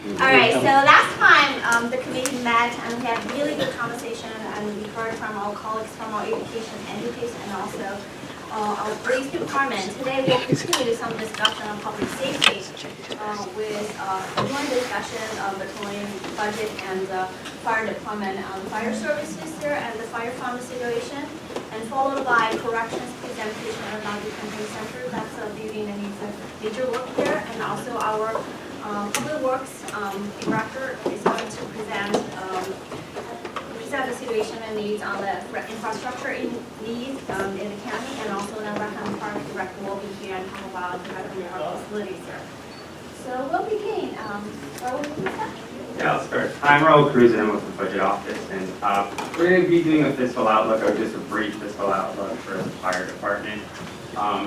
All right, so last time the committee met and we had really good conversation and we heard from our colleagues from our education entities and also our police department. Today we'll continue some discussion on public safety with joint discussion between budget and fire department on fire services there and the fire fund situation, and followed by corrections presentation about the control center. That's a building that needs a major work there, and also our Public Works Director is going to present the situation and needs on the infrastructure needs in the county, and also the Rackham Park Director will be here and talk about the development of facilities there. So we'll begin. Yeah, I'll start. I'm Raul Cruz and I'm with the Budget Office, and we're going to be doing a fiscal outlook, or just a brief fiscal outlook for the fire department.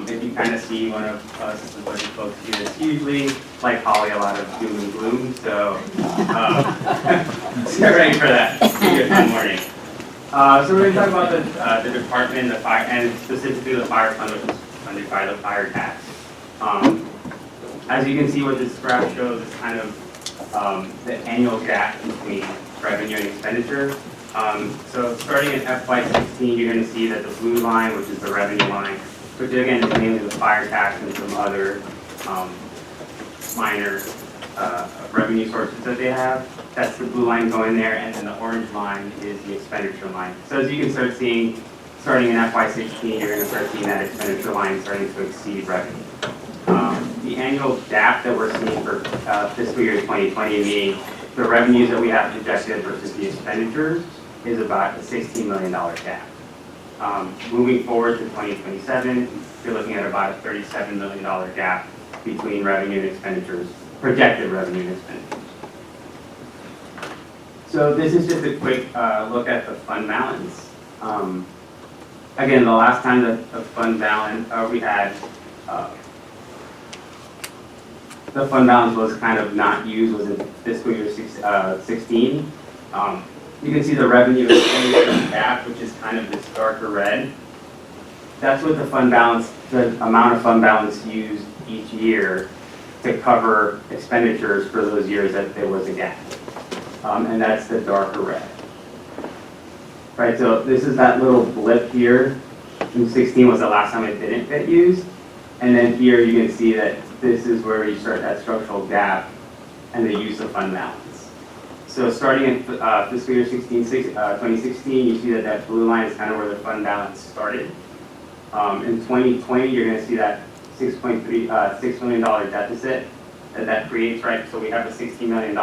If you kind of see one of us as the budget folks here, it's usually, like Holly, a lot of doom and gloom, so get ready for that. It's a good fun morning. So we're going to talk about the department, the fire, and specifically the fire fund, which is funded by the fire tax. As you can see what this graph shows, it's kind of the annual gap between revenue and expenditure. So starting in FY16, you're going to see that the blue line, which is the revenue line, which again is mainly the fire tax and some other minor revenue sources that they have. That's the blue line going there, and then the orange line is the expenditure line. So as you can start seeing, starting in FY16, you're going to start seeing that expenditure line starting to exceed revenue. The annual gap that we're seeing for fiscal year 2020, meaning the revenues that we have projected versus the expenditures, is about a $16 million gap. Moving forward to 2027, you're looking at about a $37 million gap between revenue and expenditures, projected revenue and expenditures. So this is just a quick look at the fund balance. Again, the last time that the fund balance, we had the fund balance was kind of not used was in fiscal year 16. You can see the revenue expenditure gap, which is kind of this darker red. That's what the fund balance, the amount of fund balance used each year to cover expenditures for those years that there was a gap. And that's the darker red. Right, so this is that little blip here. In 16 was the last time it didn't get used. And then here you can see that this is where you start that structural gap and the use of fund balance. So starting in fiscal year 2016, you see that that blue line is kind of where the fund balance started. In 2020, you're going to see that $6 million deficit that creates, right? So we have a $16 million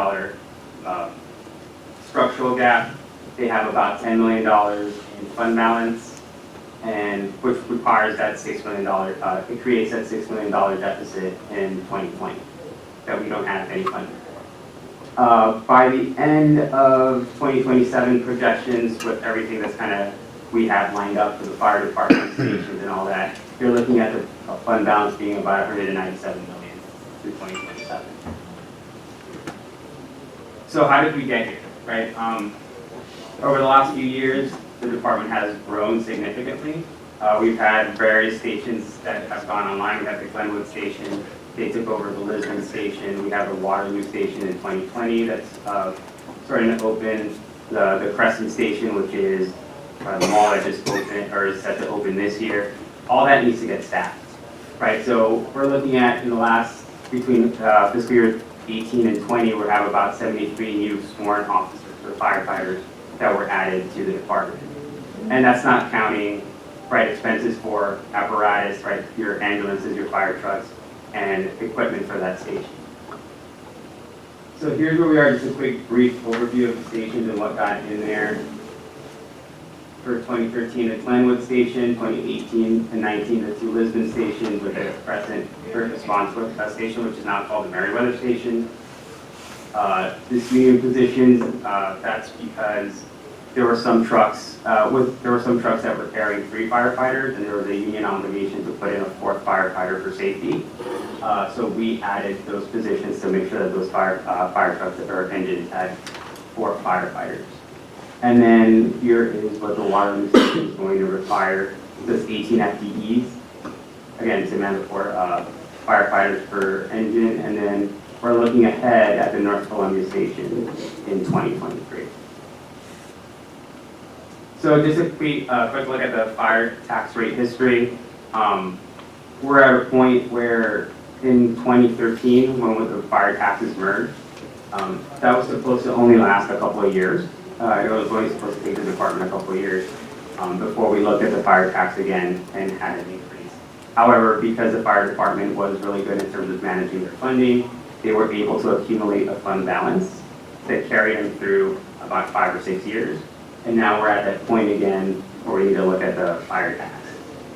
structural gap. They have about $10 million in fund balance, and which requires that $6 million, it creates that $6 million deficit in 2020 that we don't have any funding for. By the end of 2027 projections, with everything that's kind of we have lined up for the fire department stations and all that, you're looking at the fund balance being about $197 million through 2027. So how did we get here, right? Over the last few years, the department has grown significantly. We've had various stations that have gone online. We have the Glenwood station. They took over the Lisbon station. We have the Waterloo station in 2020 that's starting to open. The Crescent station, which is the mall that just opened or is set to open this year. All that needs to get staffed, right? So we're looking at in the last, between fiscal year 18 and 20, we have about 73 new sworn officers or firefighters that were added to the department. And that's not counting, right, expenses for apparatus, right, your ambulances, your fire trucks, and equipment for that station. So here's where we are, just a quick brief overview of the stations and what got in there. For 2013, the Glenwood station, 2018 and 19, the two Lisbon stations with the Crescent First Response station, which is now called the Meriwether station. This union positions, that's because there were some trucks that were carrying 3 firefighters, and there was a union obligation to put in a 4th firefighter for safety. So we added those positions to make sure that those fire trucks or engines had 4 firefighters. And then here is what the Waterloo station is going to require. This 18 FTEs, again, to man the 4 firefighters per engine, and then we're looking ahead at the North Columbia Station in 2023. So just a quick look at the fire tax rate history. We're at a point where in 2013, when the fire taxes merged, that was supposed to only last a couple of years. It was only supposed to take the department a couple of years before we looked at the fire tax again and had an increase. However, because the fire department was really good in terms of managing their funding, they were able to accumulate a fund balance that carried them through about 5 or 6 years. And now we're at that point again where we need to look at the fire tax.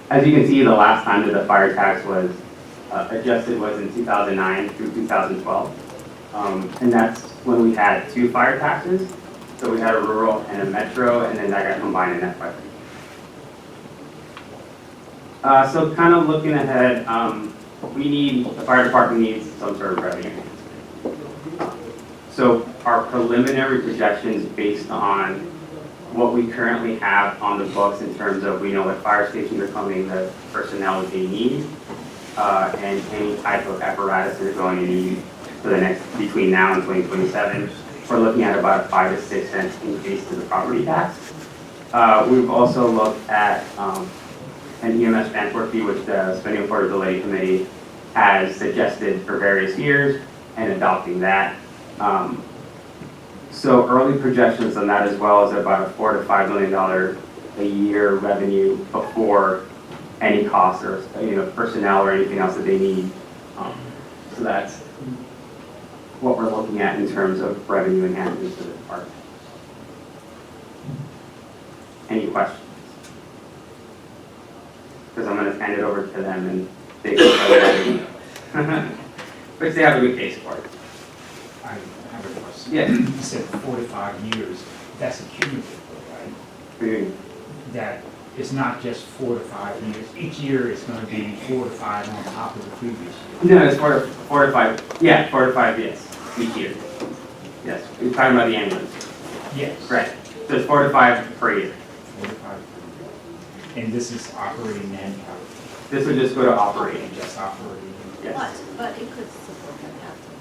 As you can see, the last time that the fire tax was adjusted was in 2009 through 2012. And that's when we had 2 fire taxes. So we had a rural and a metro, and then that got combined in FY. So kind of looking ahead, the fire department needs some sort of revenue. So our preliminary projections based on what we currently have on the books in terms of, we know what fire stations are coming, the personnel that they need, and any type of apparatus they're going to need for the next, between now and 2027. We're looking at about a 5 to 6 cents increase to the property tax. We've also looked at an EMS transport fee, which the Spending Affordability Committee has suggested for various years, and adopting that. So early projections on that as well is about a $4 to $5 million a year revenue before any costs or personnel or anything else that they need. So that's what we're looking at in terms of revenue enhancements to the department. Any questions? Because I'm going to hand it over to them and they can which they have a good case for it. I have a question. Yes. You said 4 to 5 years. That's a cumulative, right? That it's not just 4 to 5 years. Each year it's going to be 4 to 5 on top of the previous year. No, it's 4 to 5. Yeah, 4 to 5, yes, each year. Yes, we're talking about the ambulance. Yes. Right. So it's 4 to 5 per year. 4 to 5 per year. And this is operating and capital. This would just go to operating. Just operating. Yes. But it could support the capital.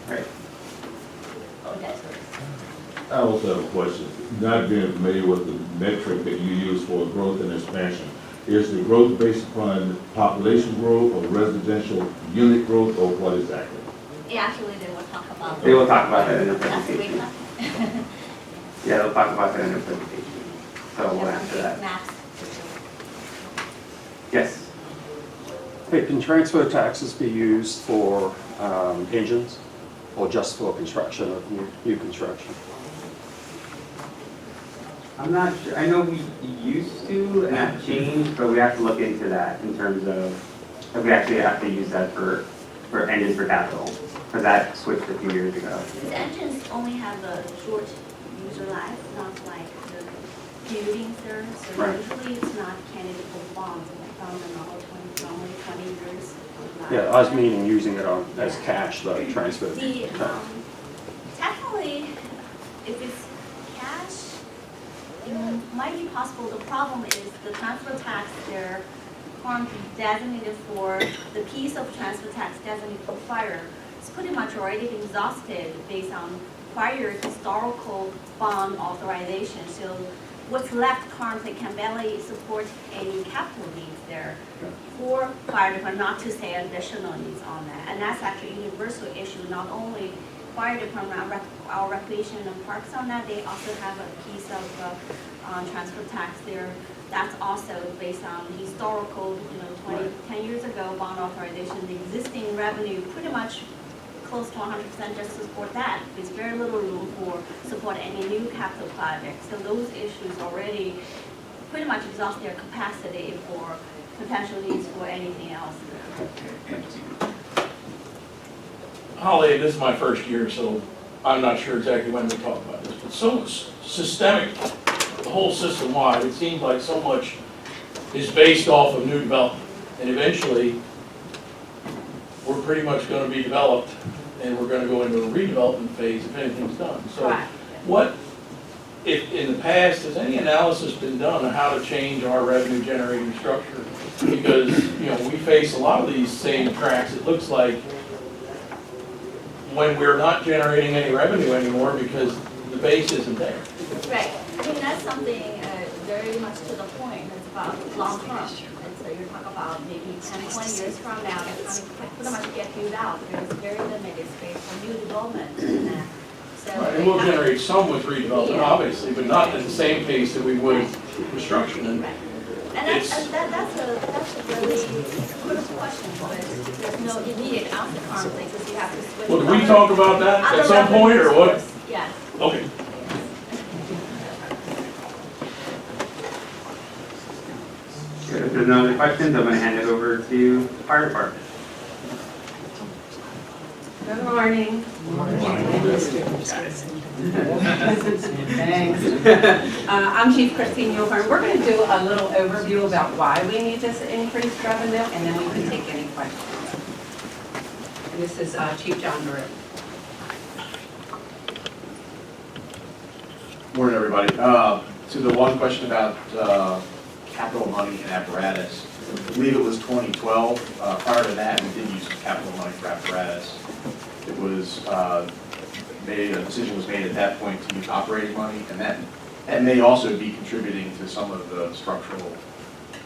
Right. I also have a question. Not being familiar with the metric that you use for growth and expansion, is the growth based upon population growth or residential unit growth, or what exactly? Yeah, actually, they will talk about. They will talk about that in their That's the way presentation. Yeah, they'll talk about that in their presentation. So we'll answer that. Max. Yes. Hey, can transfer taxes be used for engines or just for construction of new construction? I'm not sure. I know we used to, and that changed, but we have to look into that in terms of if we actually have to use that for engines for capital, because that switched a few years ago. These engines only have a short user life, not like the buildings there. So Right. usually it's not candidate for bonds. We found them all 20 years. Yeah, I was meaning using it as cash, though, transfer. The, technically, if it's cash, it might be possible. The problem is the transfer tax there can't be designated for, the piece of transfer tax designated for fire. It's pretty much already exhausted based on prior historical bond authorization. So what's left currently can barely support any capital needs there for fire department, not to say additional needs on that. And that's actually a universal issue, not only fire department, our recreation and parks on that, they also have a piece of transfer tax there. That's also based on historical, 10 years ago bond authorization, the existing revenue pretty much close to 100% just to support that. There's very little room for support any new capital projects. So those issues already pretty much exhaust their capacity for potential needs for anything else. Holly, this is my first year, so I'm not sure exactly when we talk about this, but so systemic, the whole system wide, it seems like so much is based off of new development. And eventually, we're pretty much going to be developed and we're going to go into a redevelopment phase if anything's done. So Correct. what, if in the past, has any analysis been done on how to change our revenue generating structure? Because, we face a lot of these same tracks. It looks like when we're not generating any revenue anymore because the base isn't there. Right, I think that's something very much to the point, it's about long term. And so you're talking about maybe 10, 20 years from now, it's going to pretty much get built out. There's very limited space for new development in that. So And we'll generate some with redevelopment, Yeah. obviously, but not at the same pace that we would with construction. And Right. And that's a really good question, because there's no immediate answer currently, because you have to switch. well, did we talk about that other at some point, or revenue what? source. Yes. Okay. Good. If there's no other questions, I'm going to hand it over to the fire department. Good morning. Thanks. I'm Chief Christine Newhorn. We're going to do a little overview about why we need this increased revenue, and then we can take any questions. And this is Chief John Drew. Morning, everybody. To the one question about capital money and apparatus, I believe it was 2012. Prior to that, we did use some capital money for apparatus. It was a decision was made at that point to use operating money, and that may also be contributing to some of the structural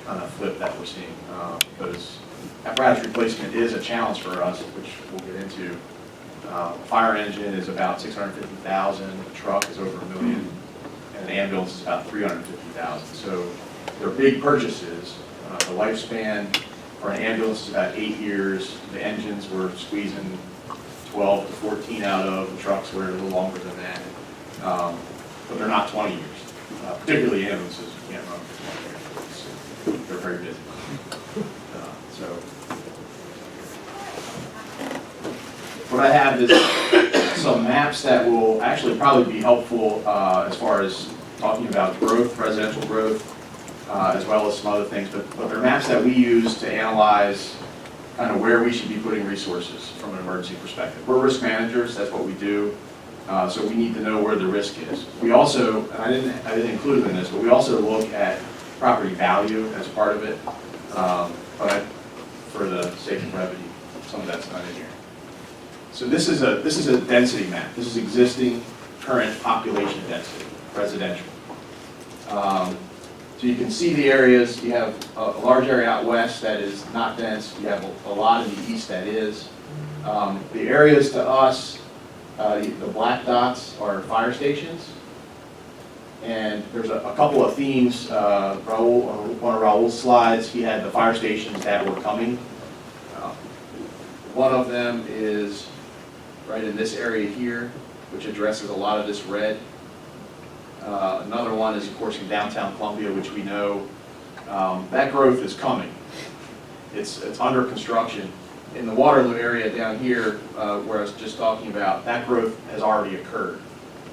kind of flip that we're seeing, because apparatus replacement is a challenge for us, which we'll get into. Fire engine is about $650,000, a truck is over $1 million, and an ambulance is about $350,000. So they're big purchases. The lifespan for an ambulance is about 8 years. The engines we're squeezing 12 to 14 out of. The trucks were a little longer than that, but they're not 20 years. Particularly ambulances, you can't run for 20 years. They're very busy. So what I have is some maps that will actually probably be helpful as far as talking about growth, residential growth, as well as some other things. But they're maps that we use to analyze kind of where we should be putting resources from an emergency perspective. We're risk managers, that's what we do. So we need to know where the risk is. We also, and I didn't include it in this, but we also look at property value as part of it. But for the sake of brevity, some of that's not in here. So this is a density map. This is existing current population density, residential. So you can see the areas. You have a large area out west that is not dense. You have a lot in the east that is. The areas to us, the black dots are fire stations. And there's a couple of themes. Raul, on one of Raul's slides, he had the fire stations that were coming. One of them is right in this area here, which addresses a lot of this red. Another one is, of course, in downtown Columbia, which we know that growth is coming. It's under construction. In the Waterloo area down here, where I was just talking about, that growth has already occurred.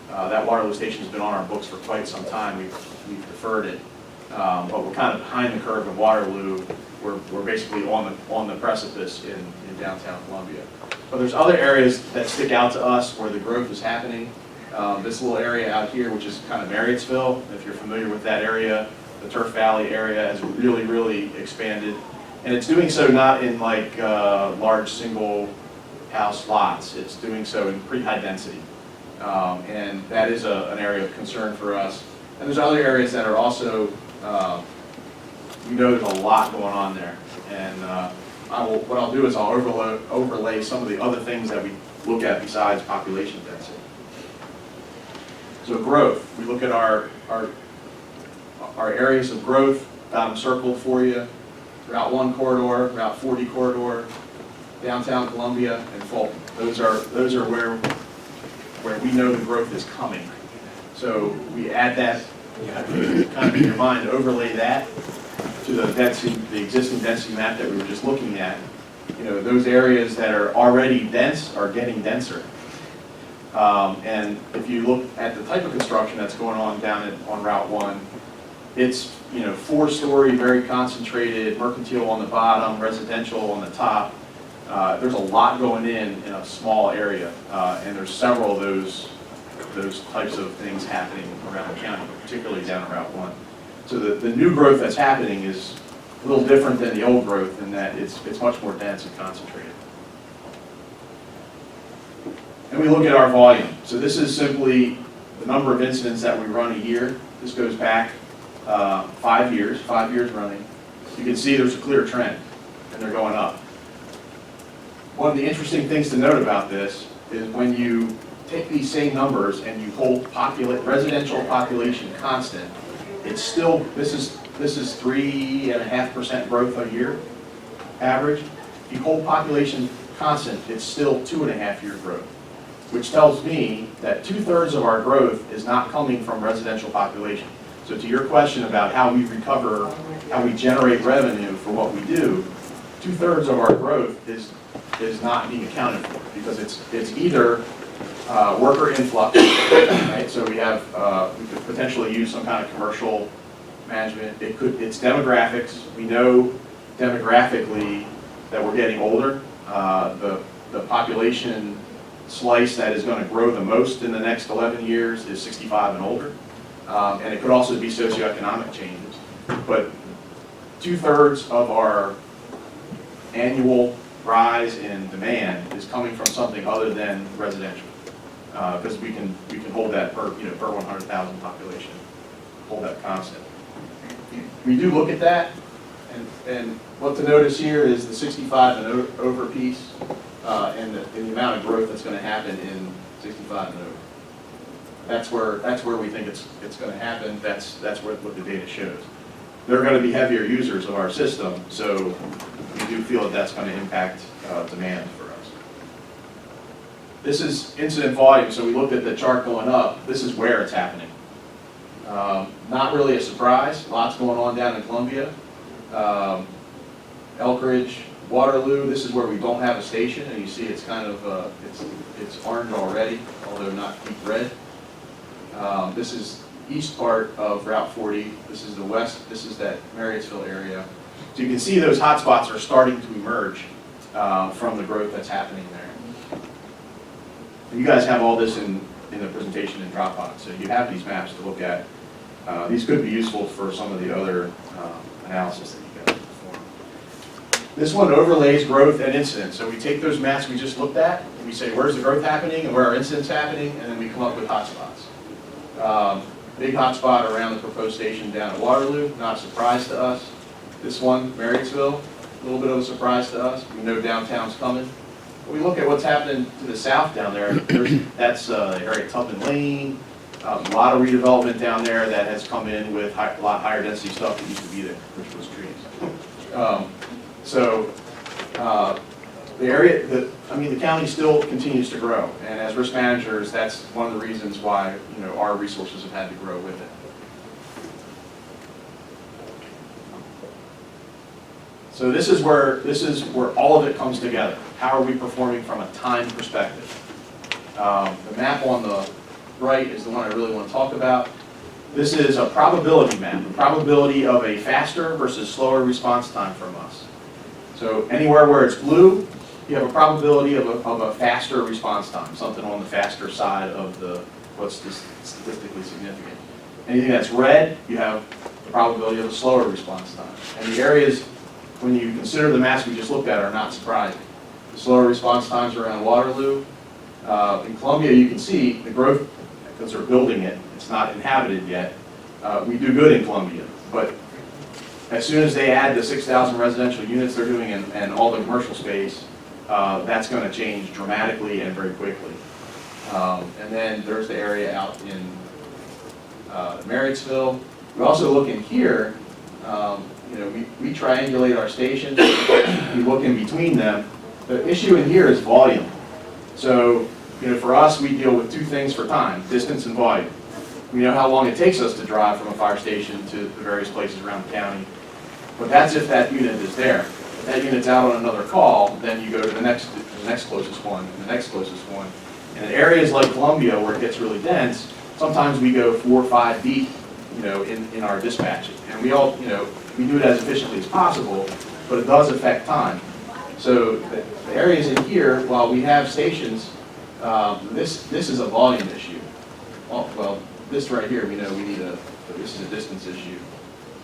That Waterloo station has been on our books for quite some time. We've deferred it, but we're kind of behind the curve of Waterloo. We're basically on the precipice in downtown Columbia. But there's other areas that stick out to us where the growth is happening. This little area out here, which is kind of Marriottsville, if you're familiar with that area, the Turf Valley area has really, really expanded. And it's doing so not in like large single house lots. It's doing so in pretty high density. And that is an area of concern for us. And there's other areas that are also, we know there's a lot going on there. And what I'll do is I'll overlay some of the other things that we look at besides population density. So growth, we look at our areas of growth, got them circled for you. Route 1 corridor, Route 40 corridor, downtown Columbia, and Fulton. Those are where we know the growth is coming. So we add that, you have to kind of in your mind overlay that to the existing density map that we were just looking at. You know, those areas that are already dense are getting denser. And if you look at the type of construction that's going on down on Route 1, it's, you know, 4-story, very concentrated, mercantile on the bottom, residential on the top. There's a lot going in a small area, and there's several of those types of things happening around the county, particularly down Route 1. So the new growth that's happening is a little different than the old growth in that it's much more dense and concentrated. Then we look at our volume. So this is simply the number of incidents that we run a year. This goes back 5 years running. You can see there's a clear trend, and they're going up. One of the interesting things to note about this is when you take these same numbers and you hold residential population constant, it's still, this is 3.5% growth a year, average. If you hold population constant, it's still 2.5-year growth, which tells me that 2/3 of our growth is not coming from residential population. So to your question about how we recover, how we generate revenue for what we do, 2/3 of our growth is not being accounted for, because it's either worker influx, right? So we could potentially use some kind of commercial management. It's demographics. We know demographically that we're getting older. The population slice that is going to grow the most in the next 11 years is 65 and older. And it could also be socioeconomic changes. But 2/3 of our annual rise in demand is coming from something other than residential. Because we can hold that per 100,000 population, hold that constant. We do look at that, and what to notice here is the 65 and over piece, and the amount of growth that's going to happen in 65 and over. That's where we think it's going to happen. That's what the data shows. They're going to be heavier users of our system, so we do feel that that's going to impact demand for us. This is incident volume, so we looked at the chart going up. This is where it's happening. Not really a surprise. Lots going on down in Columbia. Elkridge, Waterloo, this is where we don't have a station, and you see it's kind of, it's orange already, although not deep red. This is east part of Route 40. This is the west, this is that Marriottsville area. So you can see those hotspots are starting to emerge from the growth that's happening there. You guys have all this in the presentation in Dropbox, so you have these maps to look at. These could be useful for some of the other analysis that you guys perform. This one overlays growth and incidence. So we take those maps we just looked at, and we say where's the growth happening and where are incidents happening, and then we come up with hotspots. Big hotspot around the proposed station down at Waterloo, not a surprise to us. This one, Marriottsville, a little bit of a surprise to us. We know downtown's coming. But we look at what's happening to the south down there. That's Harriet Tubman Lane. A lot of redevelopment down there that has come in with a lot higher density stuff that used to be there, which was trees. The area, the county still continues to grow, and as risk managers, that's one of the reasons why our resources have had to grow with it. So this is where all of it comes together. How are we performing from a time perspective? The map on the right is the one I really want to talk about. This is a probability map, a probability of a faster versus slower response time from us. So anywhere where it's blue, you have a probability of a faster response time, something on the faster side of what's statistically significant. Anything that's red, you have the probability of a slower response time. And the areas, when you consider the maps we just looked at, are not surprising. The slower response times around Waterloo. In Columbia, you can see the growth, because they're building it, it's not inhabited yet. We do good in Columbia, but as soon as they add the 6,000 residential units they're doing and all the commercial space, that's going to change dramatically and very quickly. And then there's the area out in Marriottsville. We also look in here, we triangulate our stations, we look in between them. The issue in here is volume. So, for us, we deal with two things for time, distance and volume. We know how long it takes us to drive from a fire station to the various places around the county. But that's if that unit is there. If that unit's out on another call, then you go to the next closest one, and the next closest one. And in areas like Columbia, where it gets really dense, sometimes we go 4 or 5 deep, in our dispatching. And we all, we do it as efficiently as possible, but it does affect time. So the areas in here, while we have stations, this is a volume issue. Well, this right here, we know this is a distance issue.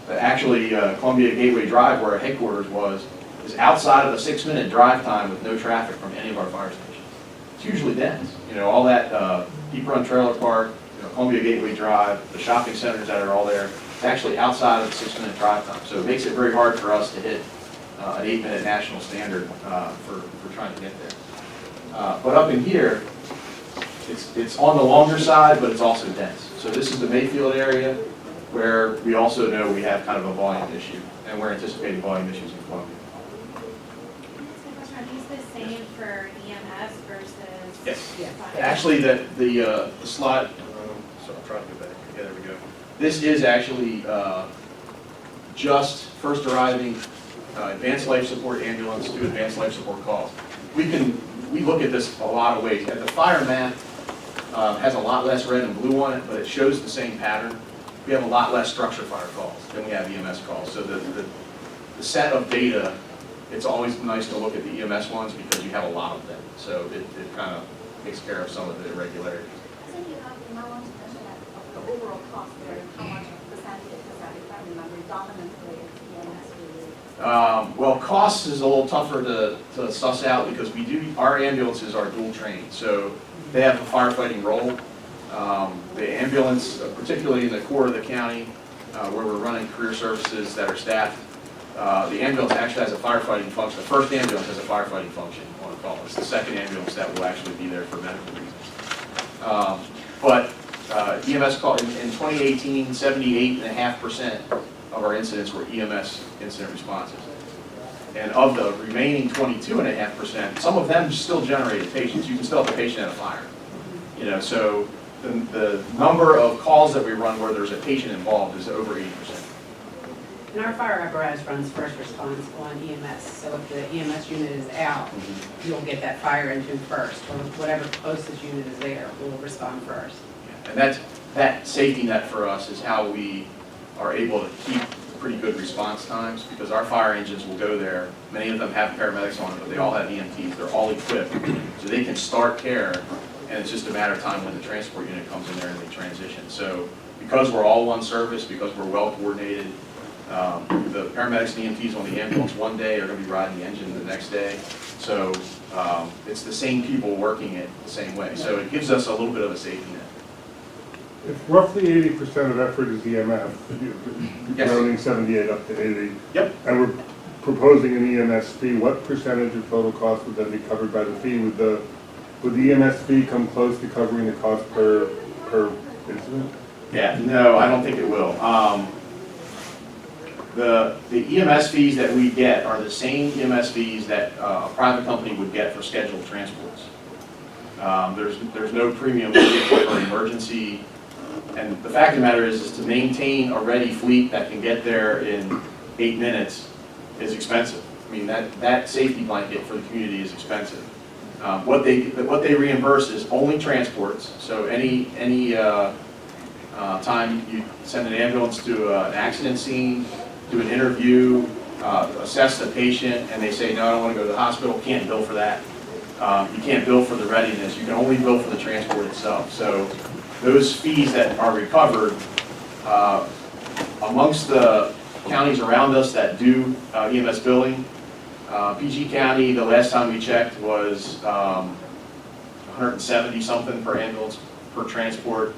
But actually, Columbia Gateway Drive, where our headquarters was, is outside of a 6-minute drive time with no traffic from any of our fire stations. it's usually dense. You know, all that Deep Run Trailer Park, you know, Columbia Gateway Drive, the shopping centers that are all there, it's actually outside of the 6-minute drive time. So it makes it very hard for us to hit an 8-minute national standard for trying to get there. But up in here, it's on the longer side, but it's also dense. So this is the Mayfield area where we also know we have kind of a volume issue, and we're anticipating volume issues in Columbia. Are these the same for EMS versus? Yes. fire? Actually, the slide, so I'm trying to go back. Yeah, there we go. This is actually just first arriving advanced life support ambulance to advanced life support calls. We look at this a lot of ways. And the fire map has a lot less red and blue on it, but it shows the same pattern. We have a lot less structure fire calls than we have EMS calls. So the set of data, it's always nice to look at the EMS ones because you have a lot of them. So it kind of takes care of some of the irregularities. I think you might want to mention that the overall cost there, how much percentage is that, if I remember, dominantly EMS related? Well, cost is a little tougher to suss out because our ambulances are dual trained. So they have a firefighting role. The ambulance, particularly in the core of the county, where we're running career services that are staffed, the ambulance actually has a firefighting function. The first ambulance has a firefighting function on a call. It's the second ambulance that will actually be there for medical reasons. But EMS call in 2018, 78.5% of our incidents were EMS incident responses. And of the remaining 22.5%, some of them still generated patients. You can still have a patient at a fire. You know, so the number of calls that we run where there's a patient involved is over 80%. And our fire apparatus runs first response on EMS, so if the EMS unit is out, you'll get that fire engine first, or whatever closest unit is there will respond first. And that safety net for us is how we are able to keep pretty good response times, because our fire engines will go there. Many of them have paramedics on it, but they all have EMTs. They're all equipped, so they can start care, and it's just a matter of time when the transport unit comes in there and they transition. So because we're all one service, because we're well coordinated, the paramedics and EMTs on the ambulance one day are going to be riding the engine the next day. So it's the same people working it the same way. So it gives us a little bit of a safety net. If roughly 80% of effort is EMF, Yes. rounding 78 up to 80. Yep. And we're proposing an EMS fee, what percentage of total cost would then be covered by the fee? Would the EMS fee come close to covering the cost per incident? Yeah, no, I don't think it will. The EMS fees that we get are the same EMS fees that a private company would get for scheduled transports. There's no premium for emergency. And the fact of the matter is to maintain a ready fleet that can get there in 8 minutes is expensive. I mean, that safety blanket for the community is expensive. What they reimburse is only transports. So any time you send an ambulance to an accident scene, do an interview, assess the patient, and they say, no, I don't want to go to the hospital, can't bill for that. You can't bill for the readiness. You can only bill for the transport itself. So those fees that are recovered amongst the counties around us that do EMS billing, PG County, the last time we checked, was 170 something per ambulance per transport.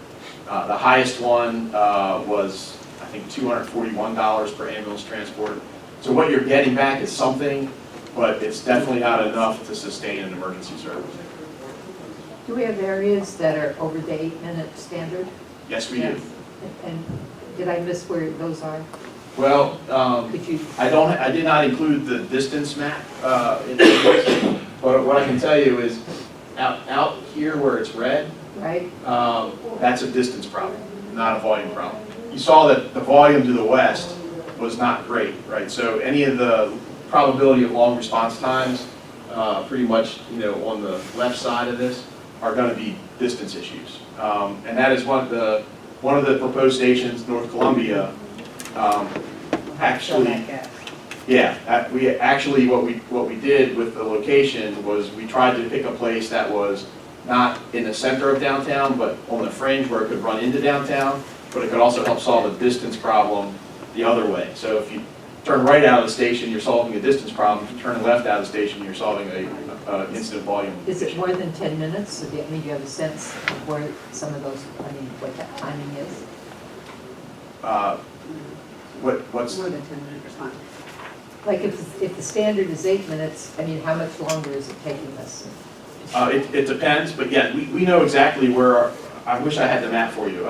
The highest one was, I think, $241 per ambulance transport. So what you're getting back is something, but it's definitely not enough to sustain an emergency service. Do we have areas that are over the 8-minute standard? Yes, we do. And did I miss where those are? Well, Could you? I did not include the distance map in this, but what I can tell you is out here where it's red, Right? that's a distance problem, not a volume problem. You saw that the volume to the west was not great, right? So any of the probability of long response times, pretty much, on the left side of this, are going to be distance issues, and that is one of the proposed stations, North Columbia. Actually, yeah, we actually what we did with the location was we tried to pick a place that was not in the center of downtown, but on the fringe where it could run into downtown, but it could also help solve a distance problem the other way. So if you turn right out of the station, you're solving a distance problem. If you turn left out of the station, you're solving incident volume. Is it more than 10 minutes? So do you have a sense of where some of those, what that timing is? What's, More than 10-minute response. Like if the standard is 8 minutes, how much longer is it taking us? it depends, but yeah, we know exactly where, I wish I had the map for you.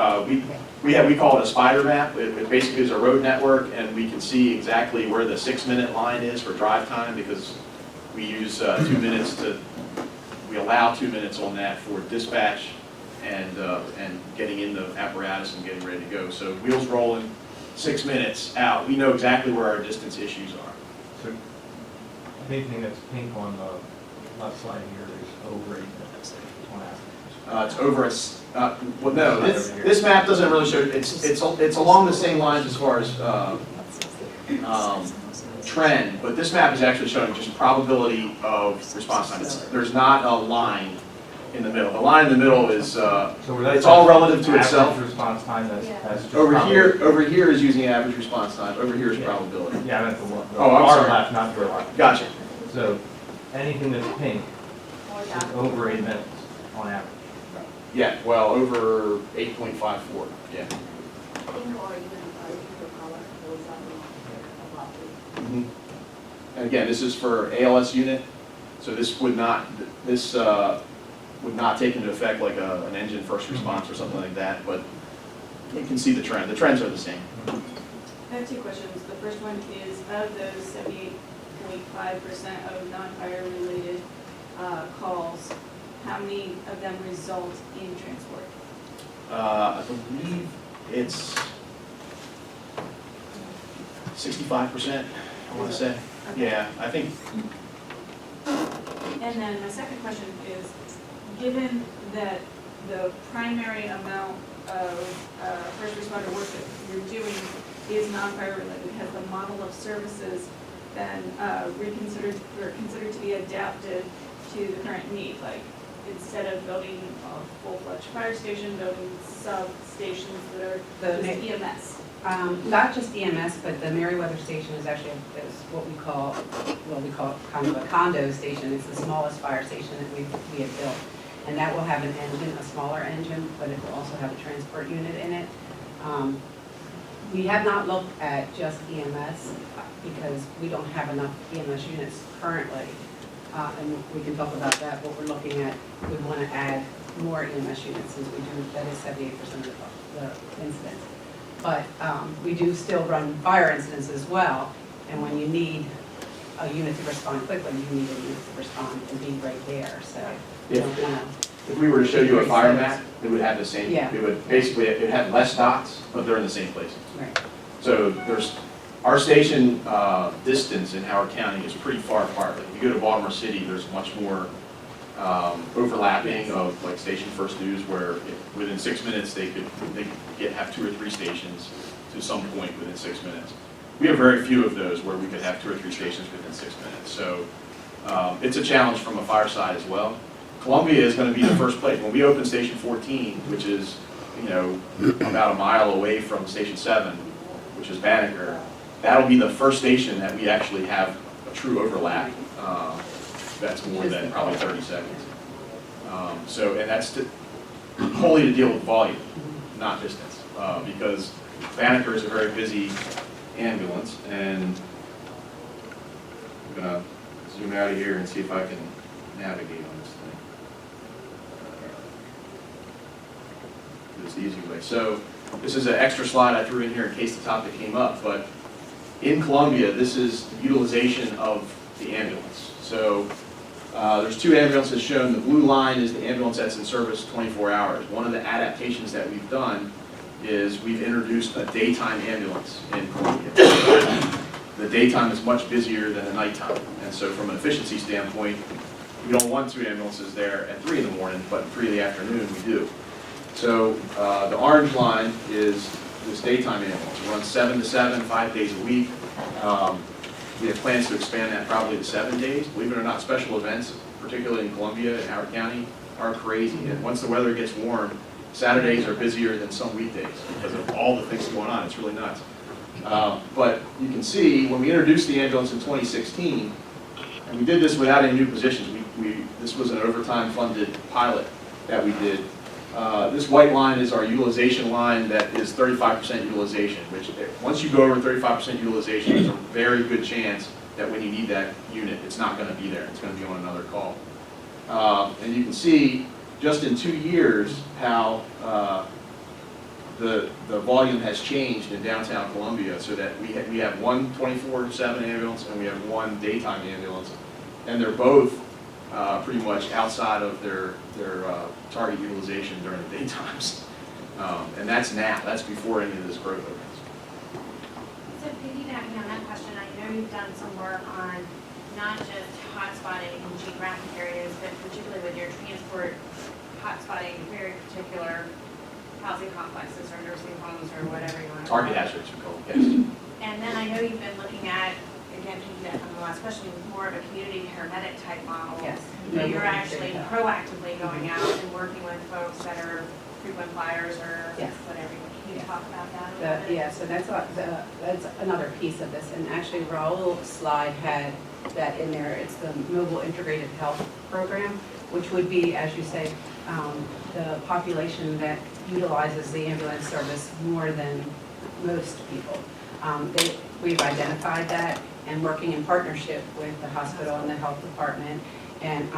We call it a spider map. It basically is a road network, and we can see exactly where the 6-minute line is for drive time, because we use 2 minutes we allow 2 minutes on that for dispatch and getting in the apparatus and getting ready to go. So wheels rolling, 6 minutes out, we know exactly where our distance issues are. So anything that's pink on the left side here is over 8 minutes on average. It's over well, no, this map doesn't really show, it's along the same lines as far as trend, but this map is actually showing just probability of response time. There's not a line in the middle. The line in the middle is, it's all relative to itself. Average response time, that's just Over probability. here is using average response time, over here is probability. Yeah, that's the one. The Oh, I'm far sorry. left, not your left. Gotcha. So anything that's pink is over 8 minutes on average. Yeah, well, over 8.54, yeah. And again, this is for ALS unit, so this would not take into effect like an engine first response or something like that, but you can see the trend. The trends are the same. I have 2 questions. The first one is, of those 78.5% of non-fire related calls, how many of them result in transport? I believe it's 65%, I want to say. Okay. Yeah, I think, And then my second question is, given that the primary amount of first responder work that you're doing is non-fire related, has the model of services been reconsidered or considered to be adapted to the current need? Like, instead of building a full-fledged fire station, building sub-stations that are just EMS? Not just EMS, but the Meriwether station is actually is what we call kind of a condo station. It's the smallest fire station that we have built. And that will have an engine, a smaller engine, but it will also have a transport unit in it. We have not looked at just EMS because we don't have enough EMS units currently. And we can talk about that, what we're looking at. We want to add more EMS units since we do, that is 78% of the incidents. But we do still run fire incidents as well, and when you need a unit to respond quickly, you need a unit to respond and be right there, so. we don't wanna- if we were to show you a fire map, it would have the same, Yeah. it would basically, it had less dots, but they're in the same places. Right. So our station distance in Howard County is pretty far apart. Like, if you go to Baltimore City, there's much more overlapping of like station first news, where within 6 minutes they could have 2 or 3 stations to some point within 6 minutes. We have very few of those where we could have 2 or 3 stations within 6 minutes. So it's a challenge from a fire side as well. Columbia is going to be the first place. When we open Station 14, which is about a mile away from Station 7, which is Banneker, that'll be the first station that we actually have a true overlap. That's more than probably 30 seconds. And that's wholly to deal with volume, not distance, because Banneker is a very busy ambulance, and I'm gonna zoom out of here and see if I can navigate on this thing. Do this the easy way. So this is an extra slide I threw in here in case the topic came up, but in Columbia, this is the utilization of the ambulance. So there's 2 ambulances shown. The blue line is the ambulance that's in service 24 hours. One of the adaptations that we've done is we've introduced a daytime ambulance in Columbia. The daytime is much busier than the nighttime. And so from an efficiency standpoint, we don't want 2 ambulances there at 3 in the morning, but at 3 in the afternoon we do. So the orange line is this daytime ambulance. It runs 7 to 7, 5 days a week. We have plans to expand that probably to 7 days. Believe it or not, special events, particularly in Columbia and Howard County, are crazy. And once the weather gets warm, Saturdays are busier than some weekdays because of all the things going on. It's really nuts. But you can see when we introduced the ambulance in 2016, and we did this without any new positions. this was an overtime funded pilot that we did. This white line is our utilization line that is 35% utilization, which once you go over 35% utilization, there's a very good chance that when you need that unit, it's not going to be there. It's going to be on another call. And you can see just in 2 years how the volume has changed in downtown Columbia, so that we have one 24/7 ambulance and we have one daytime ambulance, and they're both pretty much outside of their target utilization during the daytimes. And that's now, that's before any of this growth opens. So piggybacking on that question, I know you've done some work on not just hotspotting in geographic areas, but particularly with your transport, hotspotting very particular housing complexes or nursing homes or whatever you want to call it. Target hazards, we call them, yes. And then I know you've been looking at, again, piggyback on the last question, more of a community paramedic type model. Yes. Where you're actually proactively going out and working with folks that are frequent flyers or Yes. whatever. Can you talk about that a little The- bit? Yeah, so that's another piece of this, and actually Raul's slide had that in there. It's the Mobile Integrated Health Program, which would be, as you say, the population that utilizes the ambulance service more than most people. We've identified that, and working in partnership with the hospital and the health department and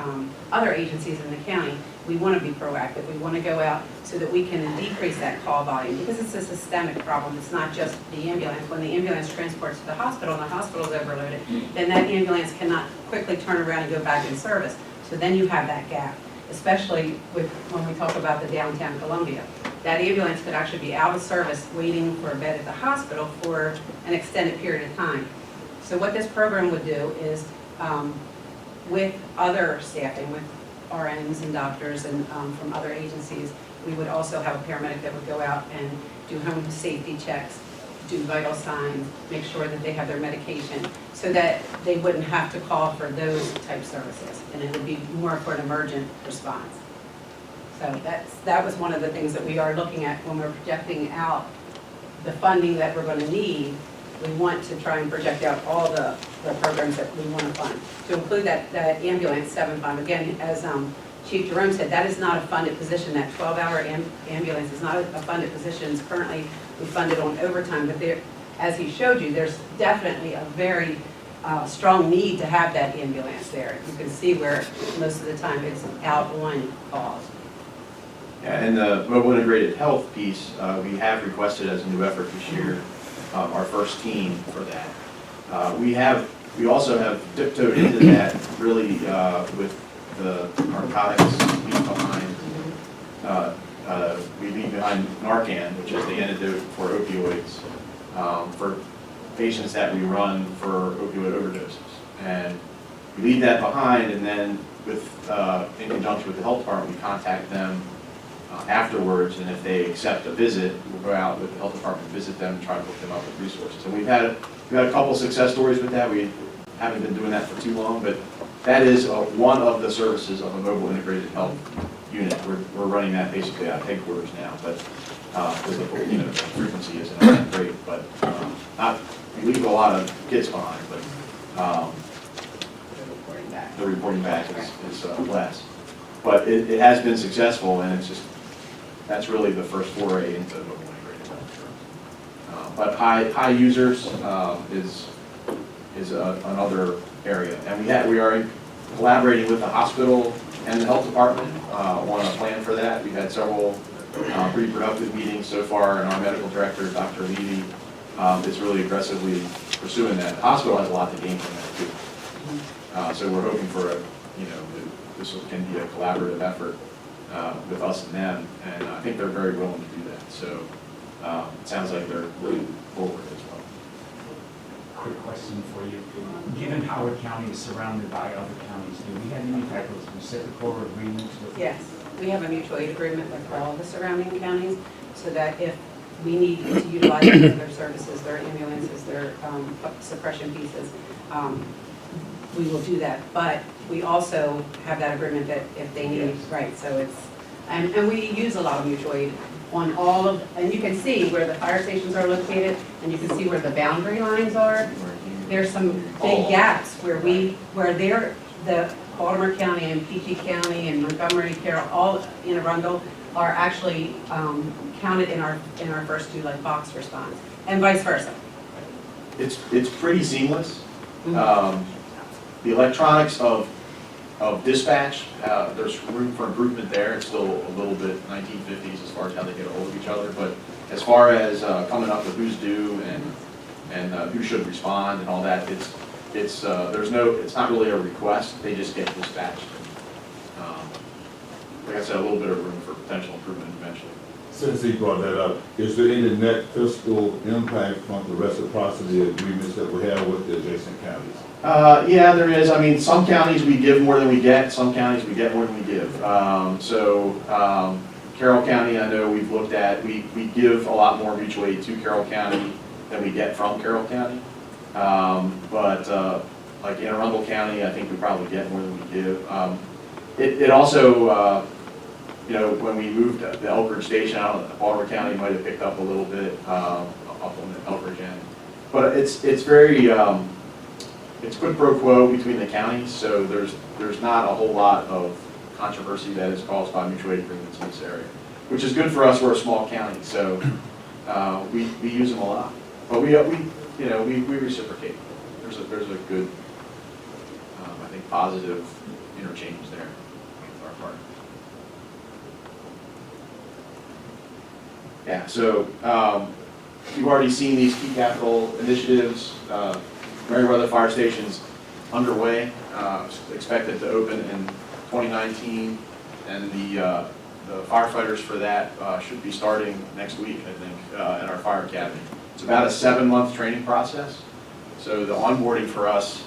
other agencies in the county, we want to be proactive. We want to go out so that we can decrease that call volume, because it's a systemic problem. It's not just the ambulance. When the ambulance transports to the hospital and the hospital is overloaded, then that ambulance cannot quickly turn around and go back in service. So then you have that gap, especially when we talk about the downtown Columbia. That ambulance could actually be out of service waiting for a bed at the hospital for an extended period of time. So what this program would do is, with other staffing, with RNs and doctors and from other agencies, we would also have a paramedic that would go out and do home safety checks, do vital signs, make sure that they have their medication, so that they wouldn't have to call for those type services, and it would be more for an emergent response. So that was one of the things that we are looking at when we're projecting out the funding that we're going to need. We want to try and project out all the programs that we want to fund. To include that ambulance 7 fund, again, as Chief Jerome said, that is not a funded position. That 12-hour ambulance is not a funded position. It's currently we funded on overtime, but there, as he showed you, there's definitely a very strong need to have that ambulance there. You can see where most of the time it's out on calls. Yeah, and the mobile integrated health piece, we have requested as a new effort this year, our first team for that. We also have tiptoed into that really with the narcotics we leave behind Narcan, which is the antidote for opioids, for patients that we run for opioid overdoses. And we leave that behind, and then in conjunction with the health department, we contact them afterwards, and if they accept a visit, we'll go out with the health department, visit them, and try to hook them up with resources. And we've had a couple success stories with that. We haven't been doing that for too long, but that is one of the services of a mobile integrated health unit. We're running that basically out of headquarters now, but because the frequency isn't all that great, but we leave a lot of kids behind, but the reporting back is less. But it has been successful, and it's just, that's really the first foray into mobile integrated health. But high users is another area. And we are collaborating with the hospital and the health department on a plan for that. We've had several pretty productive meetings so far, and our medical director, Dr. Levy, is really aggressively pursuing that. The hospital has a lot to gain from that too. So we're hoping for this can be a collaborative effort with us and them, and I think they're very willing to do that. So it sounds like they're moving forward as well. Quick question for you. Given Howard County is surrounded by other counties, do we have any type of reciprocal agreements with? Yes, we have a mutual aid agreement with all the surrounding counties, so that if we need to utilize their services, their ambulances, their suppression pieces, we will do that. But we also have that agreement that if they need, right, so it's, and we use a lot of mutual aid on all of, and you can see where the fire stations are located, and you can see where the boundary lines are. There's some big gaps where the Baltimore County and PG County and Montgomery, Carroll, all in Arundel are actually counted in our first two, like box response, and vice versa. It's pretty seamless. The electronics of dispatch, there's room for improvement there. It's still a little bit 1950s as far as how they get a hold of each other, but as far as coming up with who's due and who should respond and all that, it's not really a request. They just get dispatched. Like I said, a little bit of room for potential improvement eventually. Since he brought that up, is there any net fiscal impact from the reciprocity agreements that we have with the adjacent counties? Yeah, there is. I mean, some counties we give more than we get, some counties we get more than we give. Carroll County, I know we've looked at, we give a lot more mutual aid to Carroll County than we get from Carroll County. Like in Arundel County, I think we probably get more than we give. It also, you know, when we moved the Elkridge Station out of Baltimore County, might have picked up a little bit up on the Elkridge end. But it's very, it's quid pro quo between the counties, so there's not a whole lot of controversy that is caused by mutual aid agreements in this area, which is good for us. We're a small county, so we use them a lot. But we reciprocate. There's a good, I think, positive interchange there with our part. Yeah, so you've already seen these key capital initiatives. Meriwether Fire Station's underway, expected to open in 2019, and the firefighters for that should be starting next week, I think, at our fire academy. It's about a 7-month training process, so the onboarding for us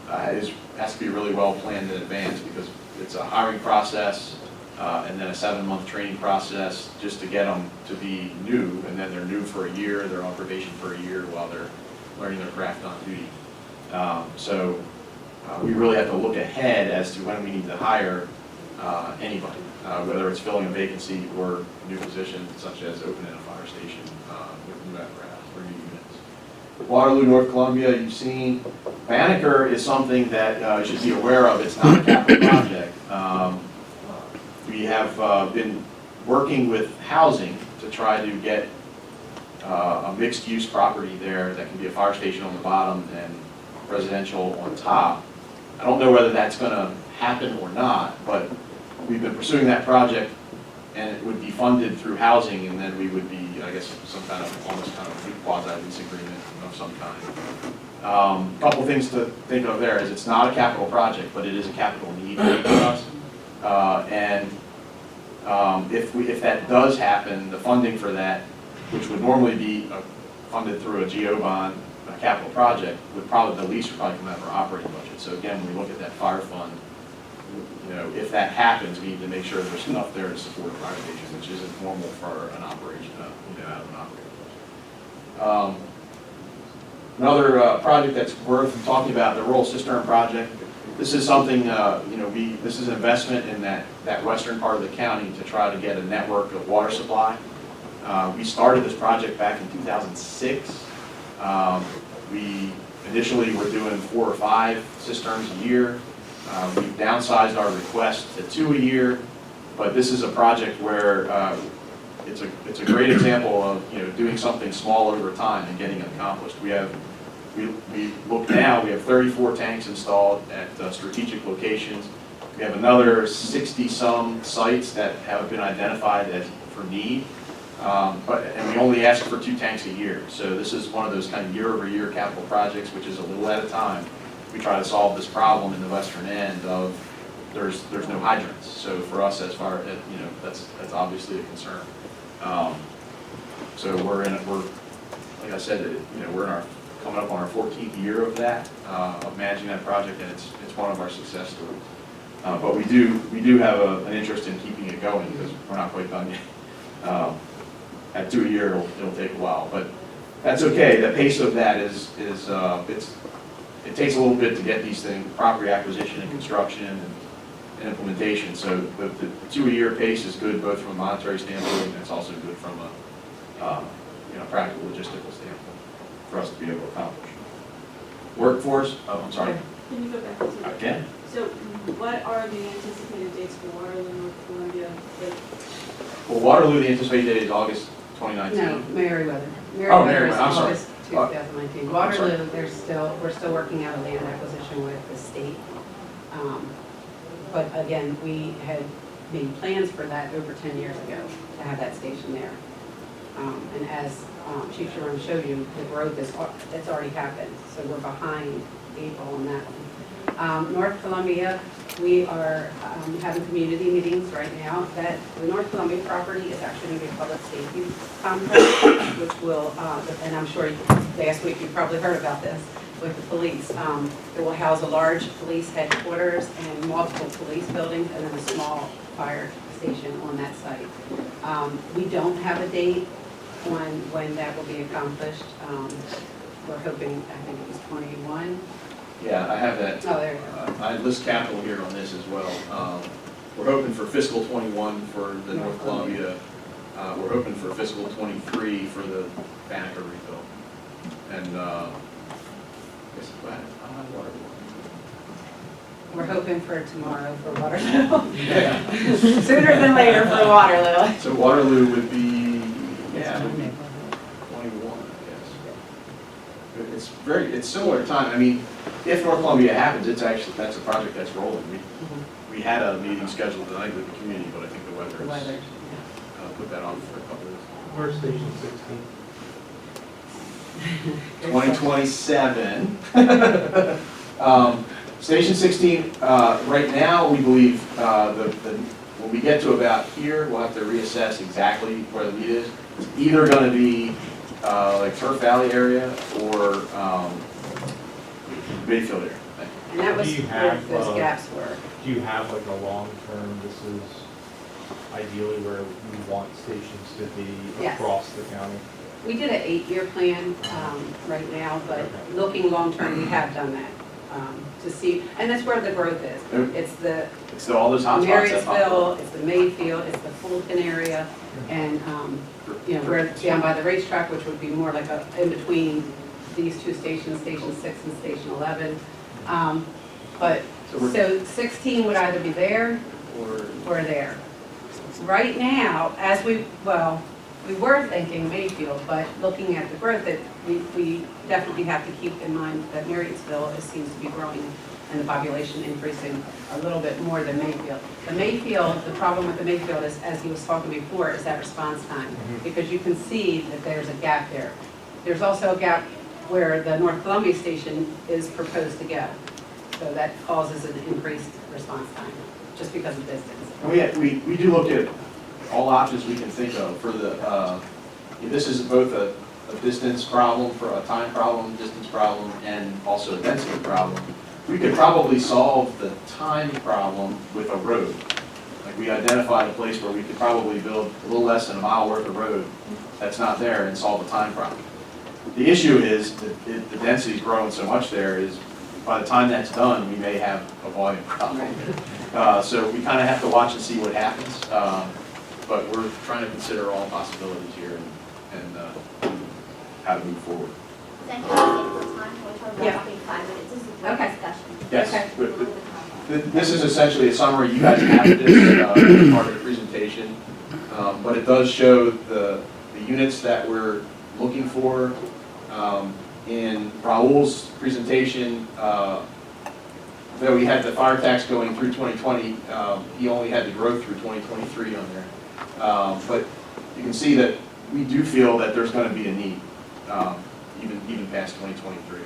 has to be really well planned in advance, because it's a hiring process and then a 7-month training process just to get them to be new, and then they're new for a year, they're on probation for a year while they're learning their craft on duty. We really have to look ahead as to when we need to hire anybody, whether it's filling a vacancy or new positions, such as opening a fire station with new apparatus or new units. Waterloo, North Columbia, you've seen. Banneker is something that you should be aware of. It's not a capital project. We have been working with housing to try to get a mixed-use property there that can be a fire station on the bottom and residential on top. I don't know whether that's going to happen or not, but we've been pursuing that project, and it would be funded through housing, and then we would be, I guess, some kind of, almost kind of quasi-lease agreement of some kind. A couple things to think of there is it's not a capital project, but it is a capital need for us. If that does happen, the funding for that, which would normally be funded through a GO bond, a capital project, the lease would probably come out of our operating budget. So again, when we look at that fire fund, you know, if that happens, we need to make sure there's enough there to support a fire station, which isn't normal for an operation, out of an operating budget. Another project that's worth talking about, the rural cistern project. This is something, this is an investment in that western part of the county to try to get a network of water supply. We started this project back in 2006. We initially were doing 4 or 5 cisterns a year. We've downsized our request to 2 a year, but this is a project where it's a great example of doing something small over time and getting it accomplished. We look now, we have 34 tanks installed at strategic locations. We have another 60-some sites that have been identified as for need. And we only ask for 2 tanks a year. So this is one of those kind of year-over-year capital projects, which is a little at a time. We try to solve this problem in the western end of there's no hydrants. So for us, as far as that's obviously a concern. So we're like I said, we're coming up on our 14th year of that, of managing that project, and it's one of our success stories. But we do have an interest in keeping it going because we're not quite done yet. At 2 a year, it'll take a while, but that's okay. The pace of that it takes a little bit to get these things, property acquisition and construction and implementation. So the 2 a year pace is good both from a monetary standpoint, and it's also good from a practical logistical standpoint for us to be able to accomplish. Workforce, I'm sorry. Can you go back to the? Again, So what are the anticipated dates for Waterloo, North Columbia? well, Waterloo, the anticipated date is August 2019. No, Meriwether. Oh, Meriwether is Meriwether, I'm sorry. August 2019. I'm sorry. Waterloo, we're still working out a land acquisition with the state. But again, we had made plans for that over 10 years ago to have that station there. And as Chief Jerome showed you, the growth it's already happened, so we're behind April on that one. North Columbia, we are having community meetings right now. That the North Columbia property is actually going to be a public safety complex, which will, and I'm sure last week you probably heard about this with the police. It will house a large police headquarters and multiple police buildings, and then a small fire station on that site. We don't have a date on when that will be accomplished. We're hoping, I think it was 21. Yeah, I have that. Oh, there you go. I list capital here on this as well. We're hoping for fiscal '21 for the North Columbia. We're hoping for fiscal '23 for the Banneker refill. And I guess I don't have water. We're hoping for tomorrow for Waterloo. Sooner than later for Waterloo. So Waterloo would be, yeah, it would be 21, I guess. It's similar time. I mean, if North Columbia happens, that's a project that's rolling. We had a meeting scheduled tonight with the community, but I think the weather The weather, has put that on for a couple of days. Where's Station 16? 2027. Station 16, right now, we believe when we get to about here, we'll have to reassess exactly where the need is. It's either going to be like Turf Valley area or Bayfield area. And that was Do you where have, those gaps were. Do you have like a long-term, this is ideally where we want stations to be Yes. across the county? We did an 8-year plan right now, but looking long-term, we have done that to see, and that's where the growth is. It's the All those hotspots that pop up. Marysville, it's the Mayfield, it's the Fulton area, and, we're down by the racetrack, which would be more like in between these two stations, Station 6 and Station 11. But, so 16 would either be there or there. Right now, we were thinking Mayfield, but looking at the growth, that we definitely have to keep in mind that Marysville seems to be growing and the population increasing a little bit more than Mayfield. The problem with the Mayfield is, as he was talking before, is that response time, because you can see that there's a gap there. There's also a gap where the North Columbia station is proposed to go. So that causes an increased response time, just because of distance. We do look at all options we can think of for the, this is both a distance problem, for a time problem, distance problem, and also a density problem. We could probably solve the time problem with a road. Like we identified a place where we could probably build a little less than a mile worth of road that's not there and solve the time problem. The issue is that the density's growing so much there is by the time that's done, we may have a volume problem. So we kind of have to watch and see what happens. But we're trying to consider all possibilities here and how to move forward. Thank you for the time, which are Yeah. roughly 5 minutes. This is a great Okay. discussion. Yes. Okay. This is essentially a summary. You guys have this as part of the presentation, but it does show the units that we're looking for. In Raul's presentation, though we had the fire tax going through 2020, he only had the growth through 2023 on there. But you can see that we do feel that there's going to be a need, even past 2023.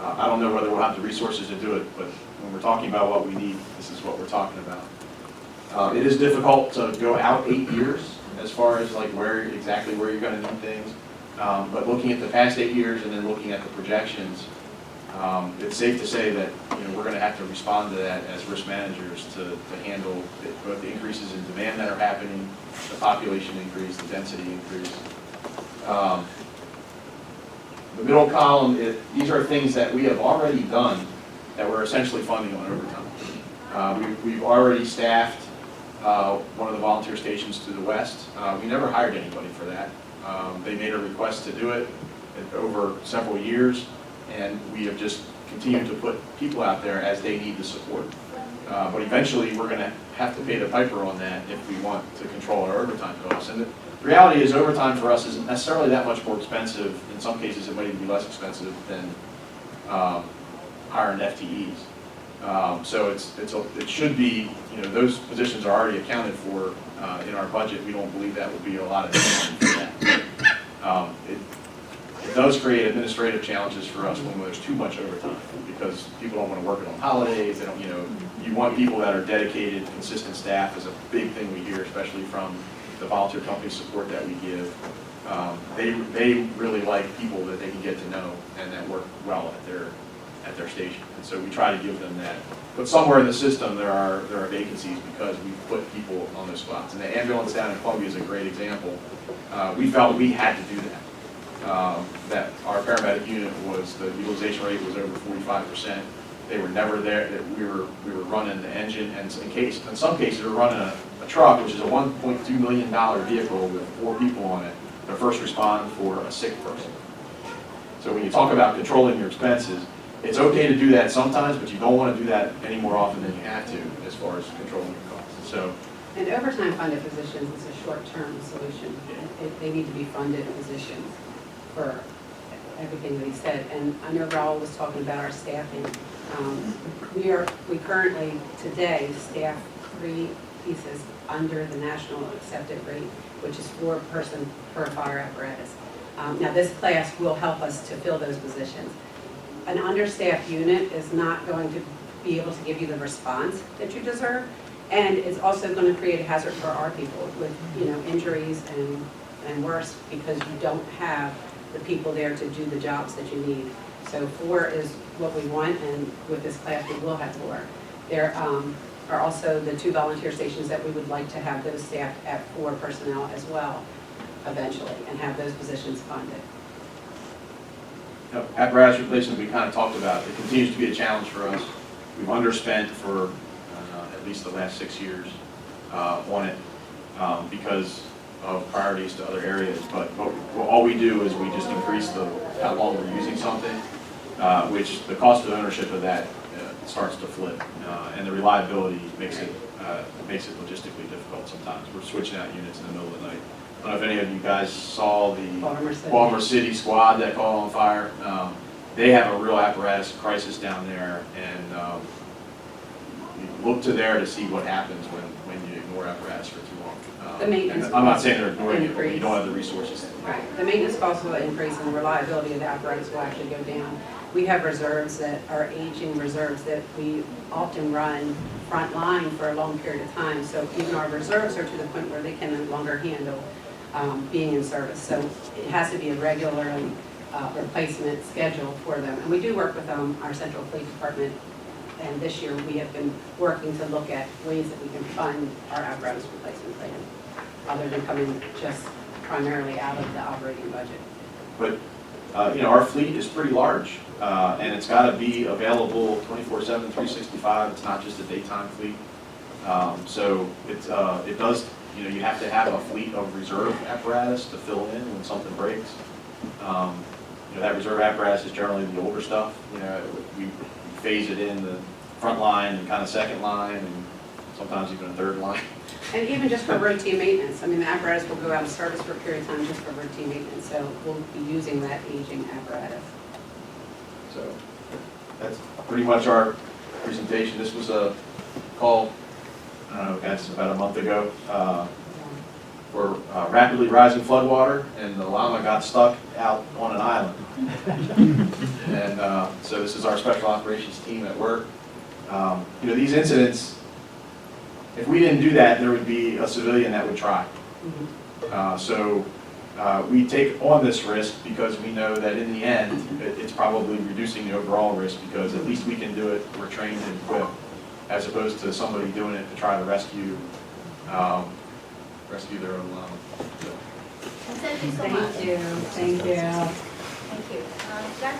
I don't know whether we'll have the resources to do it, but when we're talking about what we need, this is what we're talking about. It is difficult to go out 8 years as far as like exactly where you're going to need things. But looking at the past 8 years and then looking at the projections, it's safe to say that we're going to have to respond to that as risk managers to handle both the increases in demand that are happening, the population increase, the density increase. The middle column, these are things that we have already done that we're essentially funding on overtime. We've already staffed one of the volunteer stations to the west. We never hired anybody for that. They made a request to do it over several years, and we have just continue to put people out there as they need the support. But eventually, we're gonna have to pay the piper on that if we want to control our overtime costs. And the reality is overtime for us isn't necessarily that much more expensive. In some cases, it might even be less expensive than hiring FTEs. So it should be, those positions are already accounted for in our budget. We don't believe that would be a lot of demand for that. It does create administrative challenges for us when there's too much overtime, because people don't want to work it on holidays. They don't, you want people that are dedicated, consistent staff is a big thing we hear, especially from the volunteer company support that we give. They really like people that they can get to know and that work well at their station. And so we try to give them that. But somewhere in the system, there are vacancies because we put people on those spots. And the ambulance down in Columbia is a great example. We felt we had to do that. That our paramedic unit the utilization rate was over 45%. They were never there. That we were running the engine, and in some cases, we were running a truck, which is a $1.2 million vehicle with 4 people on it, to first respond for a sick person. So when you talk about controlling your expenses, it's okay to do that sometimes, but you don't want to do that any more often than you have to as far as controlling your costs. So. And overtime funded positions is a short-term solution. They need to be funded positions for everything that he said. And I know Raul was talking about our staffing. We currently today staff 3 pieces under the national accepted rate, which is 4 person per fire apparatus. Now this class will help us to fill those positions. An understaffed unit is not going to be able to give you the response that you deserve, and it's also going to create a hazard for our people with injuries and worse, because you don't have the people there to do the jobs that you need. So 4 is what we want, and with this class we will have 4. There are also the 2 volunteer stations that we would like to have those staffed at 4 personnel as well eventually, and have those positions funded. Apparatus replacement we kind of talked about. It continues to be a challenge for us. We've underspent for at least the last 6 years on it because of priorities to other areas. But all we do is we just increase how long we're using something, which the cost of ownership of that starts to flip, and the reliability makes it logistically difficult sometimes. We're switching out units in the middle of the night. I don't know if any of you guys saw the Baltimore City squad that caught on fire. They have a real apparatus crisis down there, and you look to there to see what happens when you ignore apparatus for too long. The maintenance I'm not saying they're ignoring it, but you increase. don't have the resources. Right. The maintenance costs will increase, and the reliability of the apparatus will actually go down. We have reserves that are aging reserves that we often run front line for a long period of time. So even our reserves are to the point where they can no longer handle being in service. So it has to be a regular replacement schedule for them. And we do work with our Central Fleet Department, and this year we have been working to look at ways that we can fund our apparatus replacement plan, other than coming just primarily out of the operating budget. But our fleet is pretty large, and it's got to be available 24/7, 365. It's not just a daytime fleet. So it does. You have to have a fleet of reserve apparatus to fill in when something breaks. That reserve apparatus is generally the older stuff. We phase it in the front line and kind of second line, and sometimes even a third line. And even just for routine maintenance. I mean, the apparatus will go out of service for a period of time just for routine maintenance. So we'll be using that aging apparatus. So that's pretty much our presentation. This was a call, I don't know, guys, about a month ago, for rapidly rising floodwater, and the llama got stuck out on an island. And so this is our special operations team at work. These incidents, if we didn't do that, there would be a civilian that would try. So we take on this risk because we know that in the end, it's probably reducing the overall risk, because at least we can do it, we're trained and equipped, as opposed to somebody doing it to try to rescue their own llama. So. Thank you so much. Thank you. Thank you. Thank you. Jack?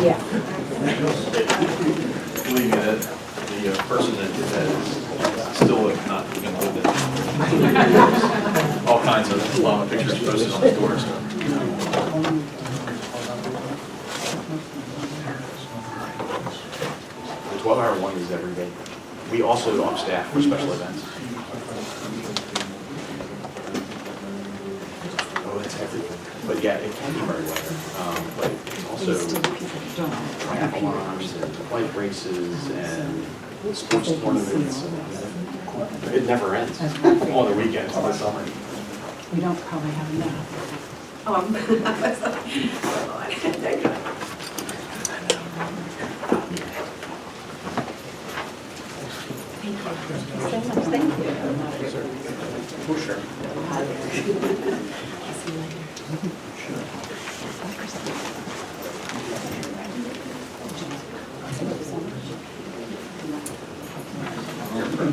Yeah. Believe me, that the person that did that is still not going to live 12-hour one is every day. We also do staff for special events. Oh, it's everything. But yeah, it can be very weather. But it's also triathlons and flight races and sports tournaments. It never ends on the weekends in the summer. We don't probably have enough. For sure.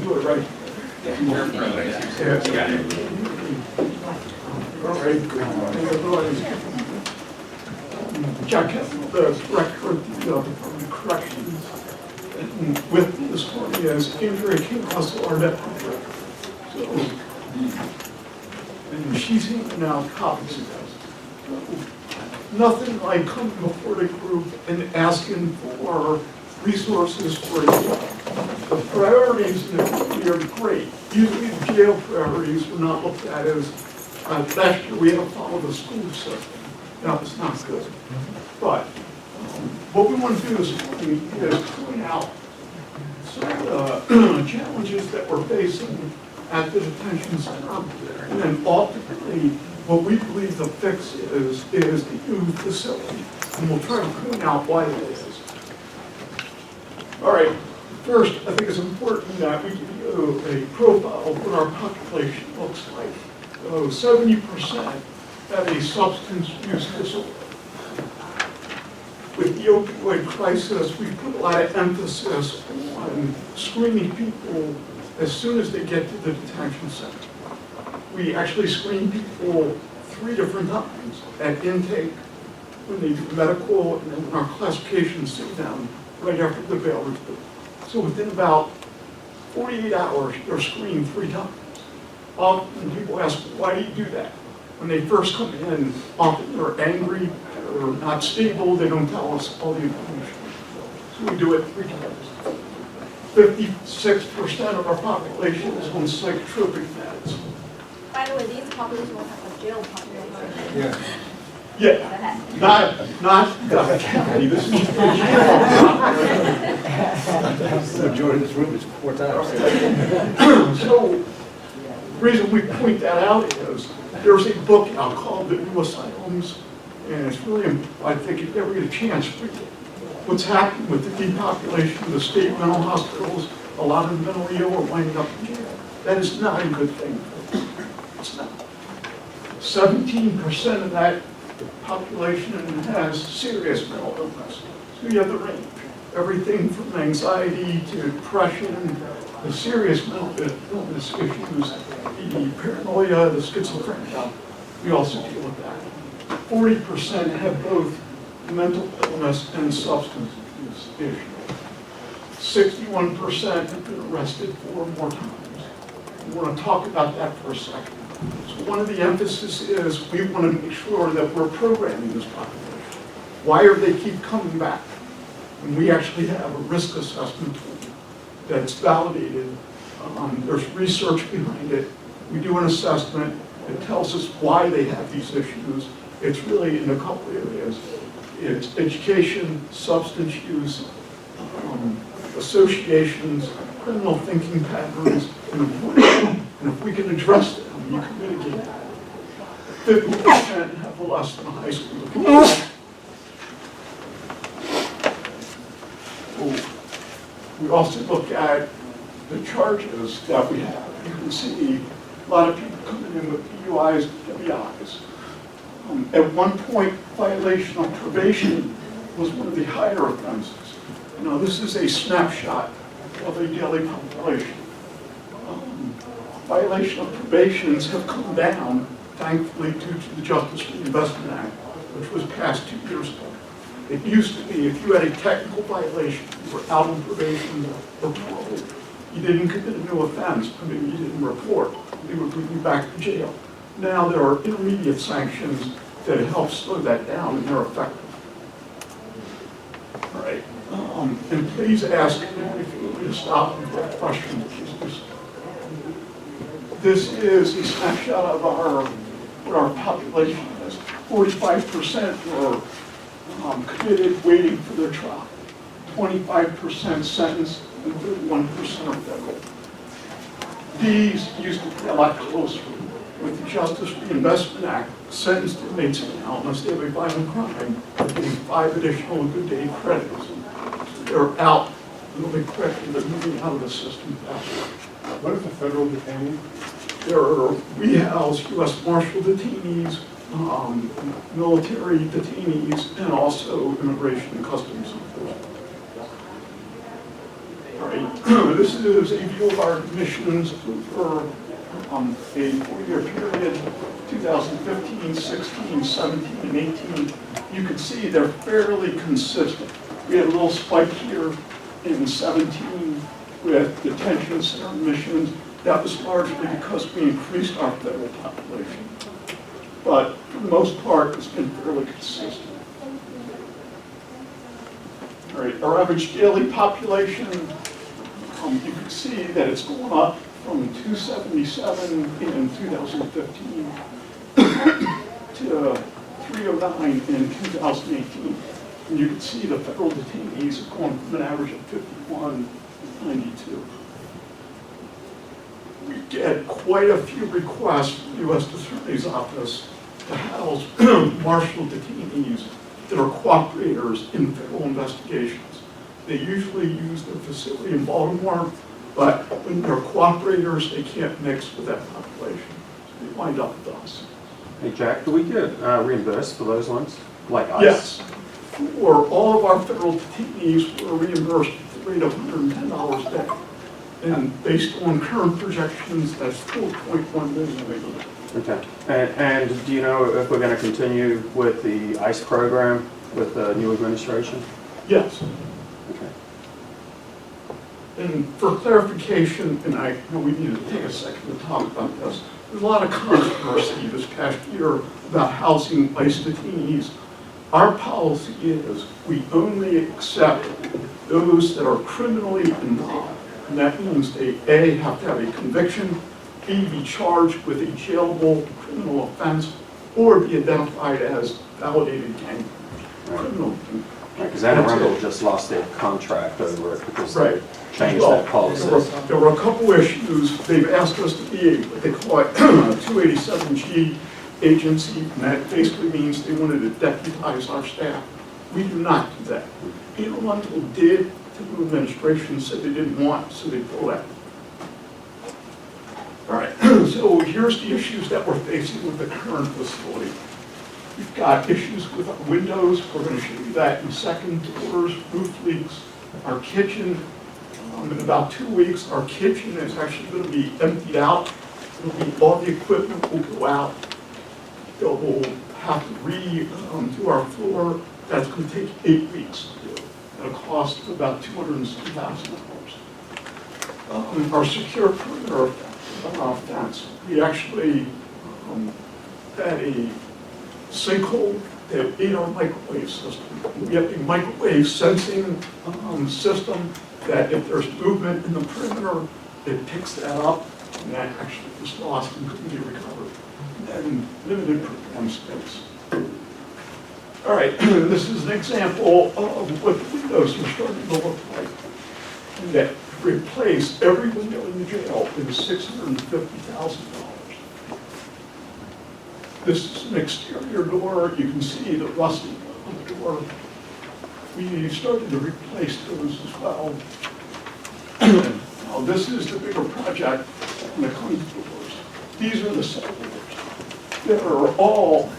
Do it right. All right, good morning, everybody. Jack has the record of the corrections. And with this one is injury came across our deputy. So, and she's handing out copies of this. Nothing like coming before the group and asking for resources for a job. The priorities in the community are great. Usually the jail priorities are not looked at as, last year we had to follow the school system. That was not good. But what we want to do is point out some of the challenges that we're facing at the detention center. And then ultimately, what we believe the fix is the new facility. And we'll try to point out why it is. All right, first, I think it's important that we give you a profile of what our population looks like. 70% have a substance use disorder. With the opioid crisis, we put a lot of emphasis on screening people as soon as they get to the detention center. We actually screen people 3 different times, at intake, when they do medical, and then when our classifications sit down right after the bail review. So within about 48 hours, they're screened 3 times. Often people ask, why do you do that? When they first come in, often they're angry, they're not stable, they don't tell us all the information. So we do it 3 times. 56% of our population is on psychotropic meds. By the way, these populations will have a jail population. Yeah, not the county, this is the jail. Majority of this room is 4 times. So, the reason we point that out is, there's a book out called The New Asylums, and it's really, I think if you ever get a chance, read it. What's happening with the depopulation of the state mental hospitals, a lot of the mentally ill are winding up in jail. That is not a good thing. It's not. 17% of that population has serious mental illness. So you have the range. Everything from anxiety to depression, the serious mental illness issues, the paranoia, the schizophrenia. We also deal with that. 40% have both mental illness and substance use issues. 61% have been arrested 4 or more times. We want to talk about that for a second. So one of the emphasis is we want to make sure that we're programming this population. Why are they keep coming back? And we actually have a risk assessment tool that's validated. There's research behind it. We do an assessment. It tells us why they have these issues. It's really in a couple areas. It's education, substance use, associations, criminal thinking patterns, and avoidance. And if we can address them, you can mitigate that. 50% have less than a high school diploma. We also look at the charges that we have. You can see a lot of people coming in with DUIs and WIs. At one point, violation of probation was one of the higher offenses. Now, this is a snapshot of a daily population. Violation of probations have come down, thankfully, due to the Justice Reinvestment Act, which was passed 2 years ago. It used to be if you had a technical violation, you were out on probation or parole, you didn't commit a new offense, or maybe you didn't report, they would bring you back to jail. Now there are intermediate sanctions that help slow that down, and they're effective. All right. And please ask if you want me to stop and get questions. This is a snapshot of what our population is. 45% were committed, waiting for their trial. 25% sentenced, and 31% are federal. These used to be a lot closer. With the Justice Reinvestment Act, sentenced inmates now, unless they have a violent crime, are getting 5 additional good day credits. So they're out, and they'll be corrected, they're moving out of the system faster. What is a federal detainee? We house U.S. Marshal detainees, military detainees, and also immigration and customs enforcement. All right, this is a view of our admissions over a 4-year period, 2015, 16, 17, and 18. You can see they're fairly consistent. We had a little spike here in 17 with detention center admissions. That was largely because we increased our federal population. But for the most part, it's been fairly consistent. All right, our average daily population, you can see that it's going up from 277 in 2015 to 309 in 2018. And you can see the federal detainees have gone from an average of 51 to 92. We get quite a few requests from the U.S. Attorney's Office to house marshal detainees that are cooperators in federal investigations. They usually use the facility in Baltimore, but when they're cooperators, they can't mix with that population. So they wind up with us. Hey, Jack, do we get reimbursed for those ones, like ICE? Yes. For all of our federal detainees, we're reimbursed at the rate of $110 a day. And based on current projections, that's 4.1 million a year. Okay. And do you know if we're going to continue with the ICE program with the new administration? Yes. Okay. And for clarification, and I know we need to take a second to talk about this, there's a lot of controversy this past year about housing ICE detainees. Our policy is we only accept those that are criminally involved. And that means they, A, have to have a conviction, B, be charged with a jailable criminal offense, or be identified as validated gang criminal. Because Anne Arundel just lost their contract over it because Right. they changed Well, that policy. There were a couple issues. They've asked us to be what they call it 287G agency, and that basically means they wanted to deputize our staff. We do not do that. Anne Arundel did. The new administration said they didn't want, so they pulled out. All right, so here's the issues that we're facing with the current facility. We've got issues with our windows. We're going to show you that in a second. Doors, roof leaks, our kitchen. In about 2 weeks, our kitchen is actually going to be emptied out. It'll be, all the equipment will go out. We'll have to redo our floor. That's going to take 8 weeks to do. At a cost of about $260,000. Our secure perimeter fence, we actually had a sinkhole that ate our microwave system. We have a microwave sensing system that if there's movement in the perimeter, it picks that up, and that actually was lost and couldn't be recovered. And limited program space. All right, this is an example of what the windows are starting to look like. And that replace every window in the jail is $650,000. This is an exterior door. You can see the rusting on the door. We started to replace those as well. Now, this is the bigger project when it comes to doors. These are the cell doors. They're all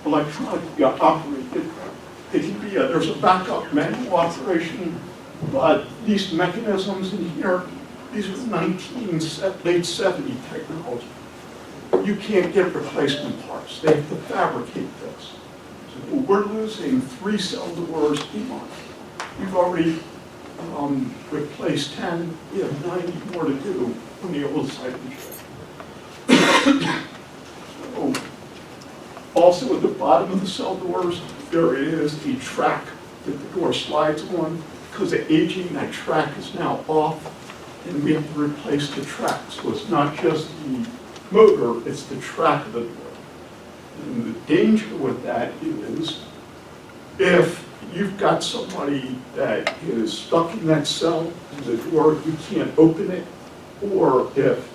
electronically operated. It can be there's a backup manual operation, but these mechanisms in here, these are late 70 technology. You can't get replacement parts. They have to fabricate this. So we're losing 3 cell doors a month. We've already replaced 10. We have 90 more to do on the old side of the jail. Also at the bottom of the cell doors, there is a track that the door slides on. Because of aging, that track is now off, and we have to replace the track. So it's not just the motor, it's the track of the door. And the danger with that is if you've got somebody that is stuck in that cell, and the door, you can't open it, or if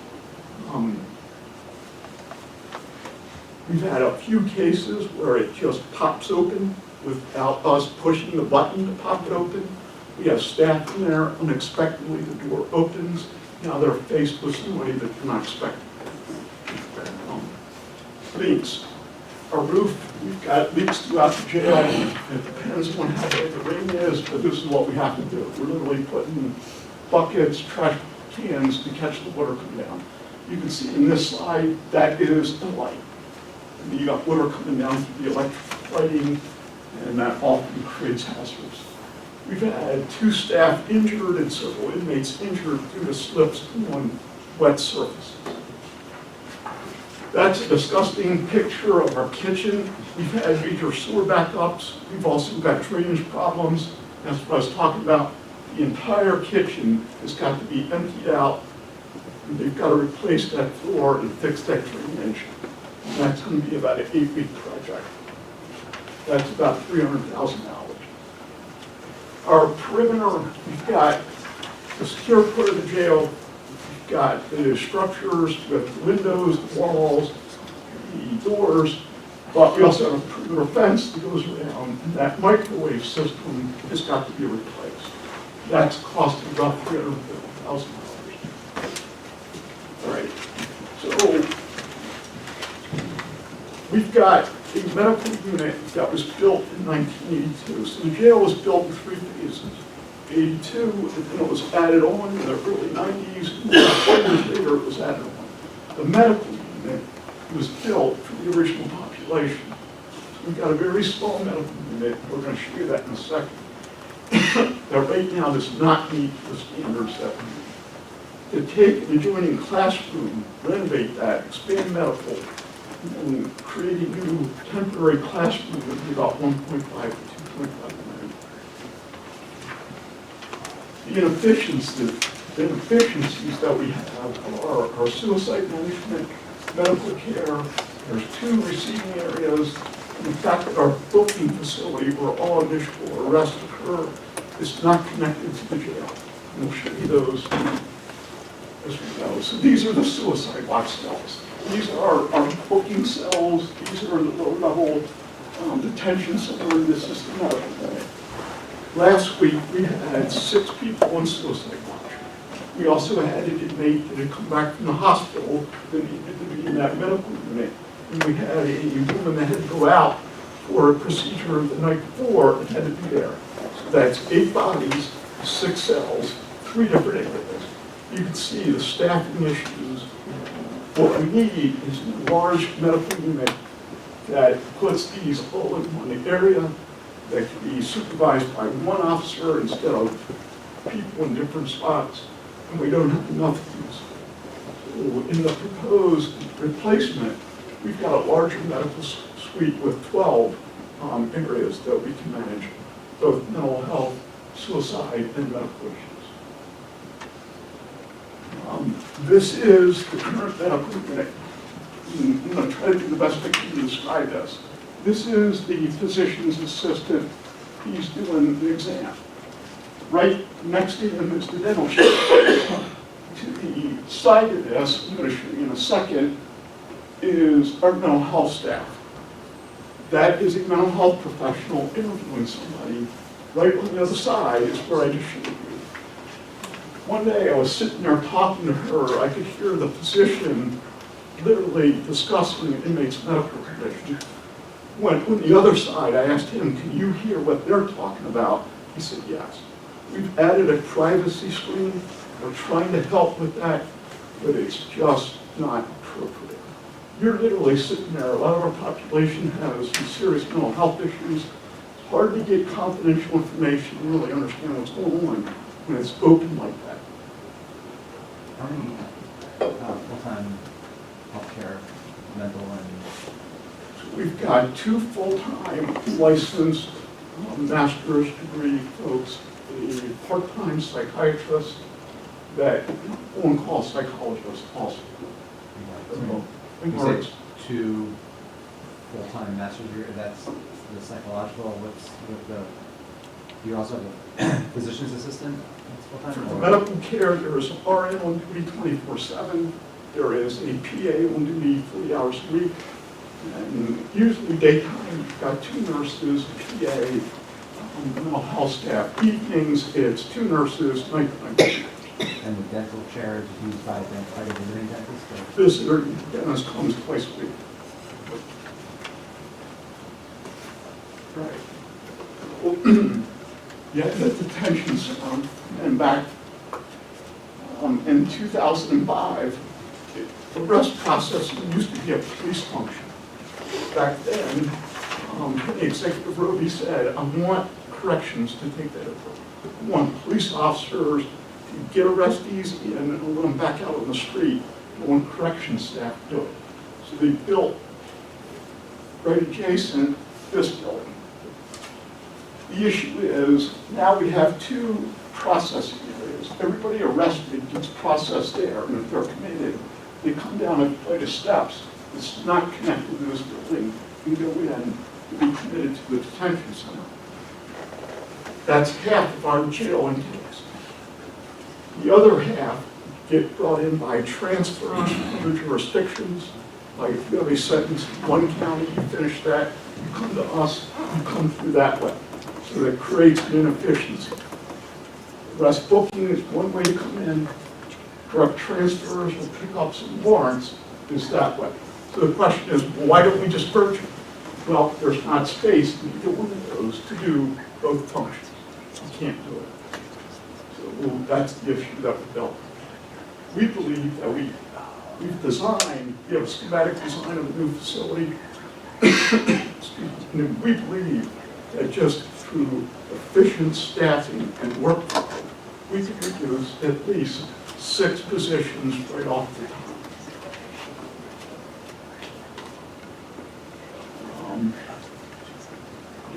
we've had a few cases where it just pops open without us pushing the button to pop it open. We have staff in there, unexpectedly the door opens, now they're faced with somebody that they're not expecting. Leaks. Our roof, we've got leaks throughout the jail. It depends on how big the rain is, but this is what we have to do. We're literally putting buckets, trash cans to catch the water coming down. You can see in this slide, that is the light. And you got water coming down through the electric lighting, and that often creates hazards. We've had 2 staff injured and several inmates injured due to slips on wet surfaces. That's a disgusting picture of our kitchen. We've had major sewer backups. We've also got drainage problems. That's what I was talking about. The entire kitchen has got to be emptied out. And they've got to replace that floor and fix that drainage. And that's going to be about an 8-week project. That's about $300,000. Our perimeter, we've got the secure part of the jail. We've got the structures with windows, the walls, the doors, but we also have a perimeter fence that goes around, and that microwave system has got to be replaced. That's costing about $350,000. All right, so we've got a medical unit that was built in 1982. So the jail was built in 3 phases. 82, and then it was added on in the early 90s, and then 4 years later it was added on. The medical unit was built for the original population. So we've got a very small medical unit. We're going to show you that in a second. That right now does not meet the standards that we need. To take an adjoining classroom, renovate that, expand medical, and create a new temporary classroom would be about 1.5 to 2.5 million. The inefficiencies that we have are our suicide management, medical care. There's 2 receiving areas. And the fact that our booking facility where all initial arrests occur is not connected to the jail. And we'll show you those as we go. So these are the suicide watch cells. These are our booking cells. These are the low-level detention center in the system. Last week, we had 6 people on suicide watch. We also had an inmate that had come back from the hospital that needed to be in that medical unit. And we had a woman that had to go out for a procedure the night before and had to be there. So that's 8 bodies, 6 cells, 3 different areas. You can see the staffing issues. What we need is a large medical unit that puts these all in one area that can be supervised by one officer instead of people in different spots, and we don't have enough of these. So in the proposed replacement, we've got a larger medical suite with 12 areas that we can manage, both mental health, suicide, and medical issues. This is the current medical unit. I'm going to try to do the best I can to describe this. This is the physician's assistant. He's doing the exam. Right next to him is the dental chapter. To the side of this, I'm going to show you in a second, is our mental health staff. That is a mental health professional interviewing somebody. Right on the other side is where I just showed you. One day I was sitting there talking to her. I could hear the physician literally discussing an inmate's medical condition. When on the other side, I asked him, can you hear what they're talking about? He said, yes. We've added a privacy screen. We're trying to help with that, but it's just not appropriate. You're literally sitting there. A lot of our population has some serious mental health issues. It's hard to get confidential information and really understand what's going on when it's open like that. How many full-time healthcare, mental and? We've got 2 full-time licensed master's degree folks, a part-time psychiatrist, that on-call psychologist also. So, You said 2 full-time master's degree, that's the psychological, what's with the, you also have a physician's assistant that's For full-time? the or- medical care, there is an RN on duty 24/7. There is a PA on duty 40 hours a week. And usually daytime, you've got 2 nurses, a PA, mental health staff. Evenings, it's 2 nurses, nighttime. And the dental chair is used by the visiting dentist? or- Visitor dentist comes twice a week. Right. Well, yeah, the detention center, and back in 2005, the arrest processing used to be a police function. Back then, Executive Roby said, I want corrections to take that over. I want police officers to get arrestees in and let them back out on the street. I want corrections staff to do it. So they built right adjacent this building. The issue is, now we have 2 processing areas. Everybody arrested gets processed there, and if they're committed, they come down a flight of steps. It's not connected to this building. You go in and be committed to the detention center. That's half of our jail intakes. The other half get brought in by transfers from other jurisdictions. Like if you have a sentence in one county, you finish that, you come to us, you come through that way. So that creates an inefficiency. Arrest booking is one way to come in. Direct transfers or pickups and warrants is that way. So the question is, well, why don't we just merge them? Well, there's not space in either one of those to do both functions. You can't do it. So well, that's the issue that we built. We believe that we've designed, we have a schematic design of a new facility. And we believe that just through efficient staffing and work, we can reduce at least 6 positions right off the top.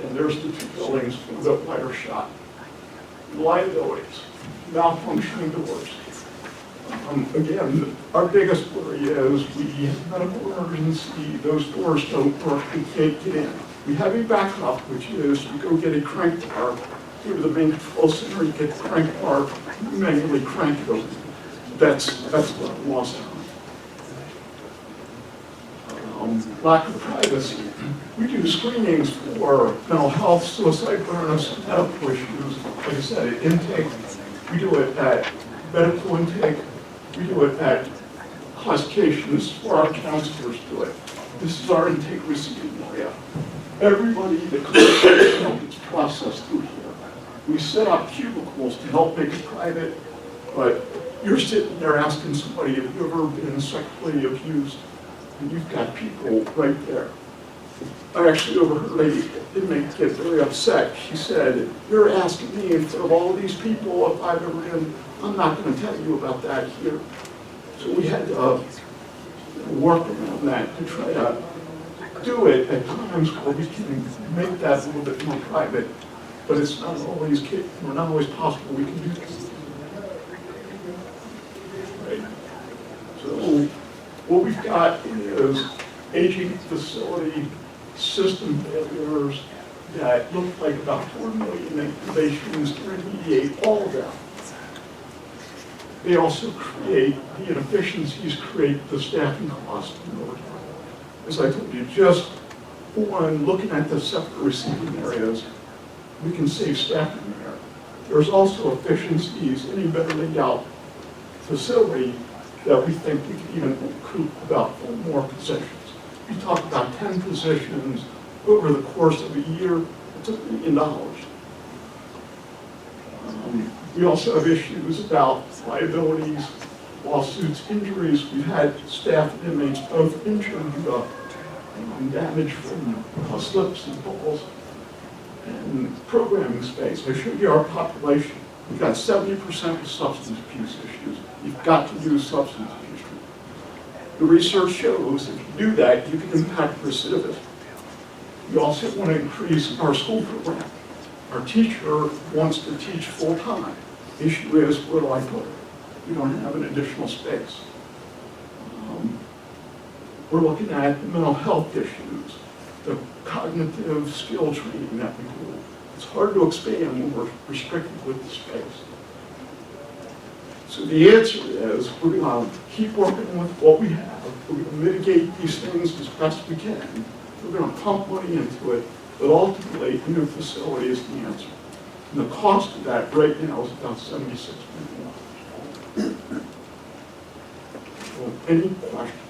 And there's the 2 buildings with the wider shot. Liabilities, malfunctioning doors. Again, our biggest worry is we have medical emergency, those doors don't work, we can't get in. We have a backup, which is you go get a crank bar, go to the main control center, you get the crank bar, you manually crank it over. That's what we lost time. Lack of privacy. We do screenings for mental health, suicide awareness, medical issues. Like I said, at intake, we do it at medical intake, we do it at classifications where our counselors do it. This is our intake receiving area. Everybody that comes in gets processed through here. We set up cubicles to help make it private, but you're sitting there asking somebody, have you ever been sexually abused? And you've got people right there. I actually overheard a lady inmate get very upset. She said, you're asking me in front of all these people if I've ever been, I'm not going to tell you about that here. So we had to work around that to try to do it at times where we can make that a little bit more private, but it's not always possible we can do that. Right? So what we've got is aging facility system failures that look like about 4 million activations to remediate all of them. They also create, the inefficiencies create the staffing cost and overtime. As I told you, just on looking at the separate receiving areas, we can save staffing there. There's also efficiencies in a better laid out facility that we think we can even recoup about 4 more positions. You talk about 10 positions over the course of a year, it's $1 million. We also have issues about liabilities, lawsuits, injuries. We've had staff and inmates both injured due to damage from slips and falls. And programming space, I showed you our population. We've got 70% with substance abuse issues. You've got to do substance abuse treatment. The research shows if you do that, you can impact recidivism. We also want to increase our school program. Our teacher wants to teach full-time. Issue is, where do I put her? We don't have an additional space. We're looking at mental health issues, the cognitive skill training that we do. It's hard to expand when we're restricted with the space. So the answer is, we're going to keep working with what we have. We're going to mitigate these things as best we can. We're going to pump money into it, but ultimately, a new facility is the answer. And the cost of that right now is about $76 million. So, any questions?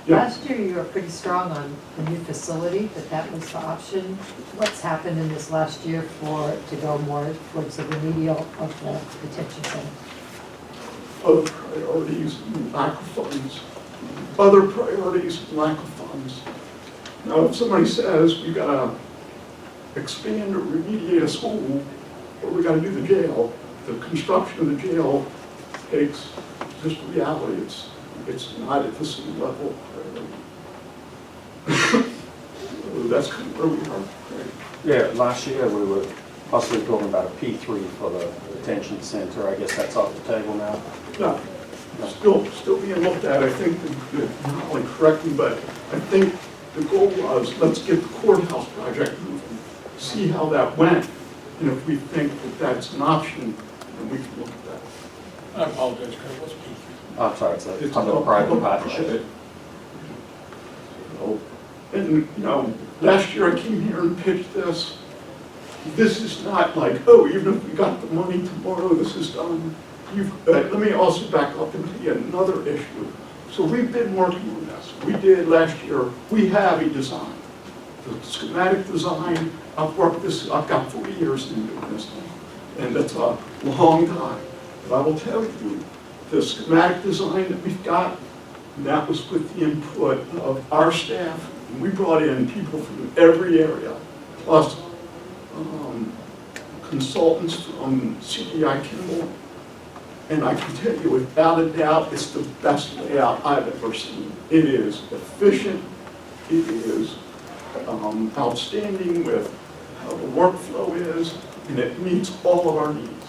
Yeah. Last year, you were pretty strong on the new facility, that was the option. What's happened in this last year for it to go more towards the remedial of the detention center? Other priorities, lack of funds. Other priorities, lack of funds. Now, if somebody says, we gotta expand or remediate a school, or we gotta do the jail, the construction of the jail takes, just reality, it's not at the same level. That's kind of where we are. Yeah, last year we were possibly talking about a P3 for the detention center. I guess that's off the table now. No, still being looked at. I think, not only correctly, but I think the goal was, let's get the courthouse project moving, see how that went. And if we think that that's an option, then we can look at that. I apologize, Craig, what's P3? I'm sorry, it's a public-private partnership. And, you know, last year I came here and pitched this. This is not like, oh, even if we got the money tomorrow, this is done. Let me also back up and tell you another issue. So we've been working on this. We did last year, we have a design. The schematic design, I've got 40 years in doing this now, and that's a long time. But I will tell you, the schematic design that we've got, and that was with the input of our staff. And we brought in people from every area, plus consultants from CDI Kimball. And I can tell you without a doubt, it's the best layout I've ever seen. It is efficient, it is outstanding with how the workflow is, and it meets all of our needs.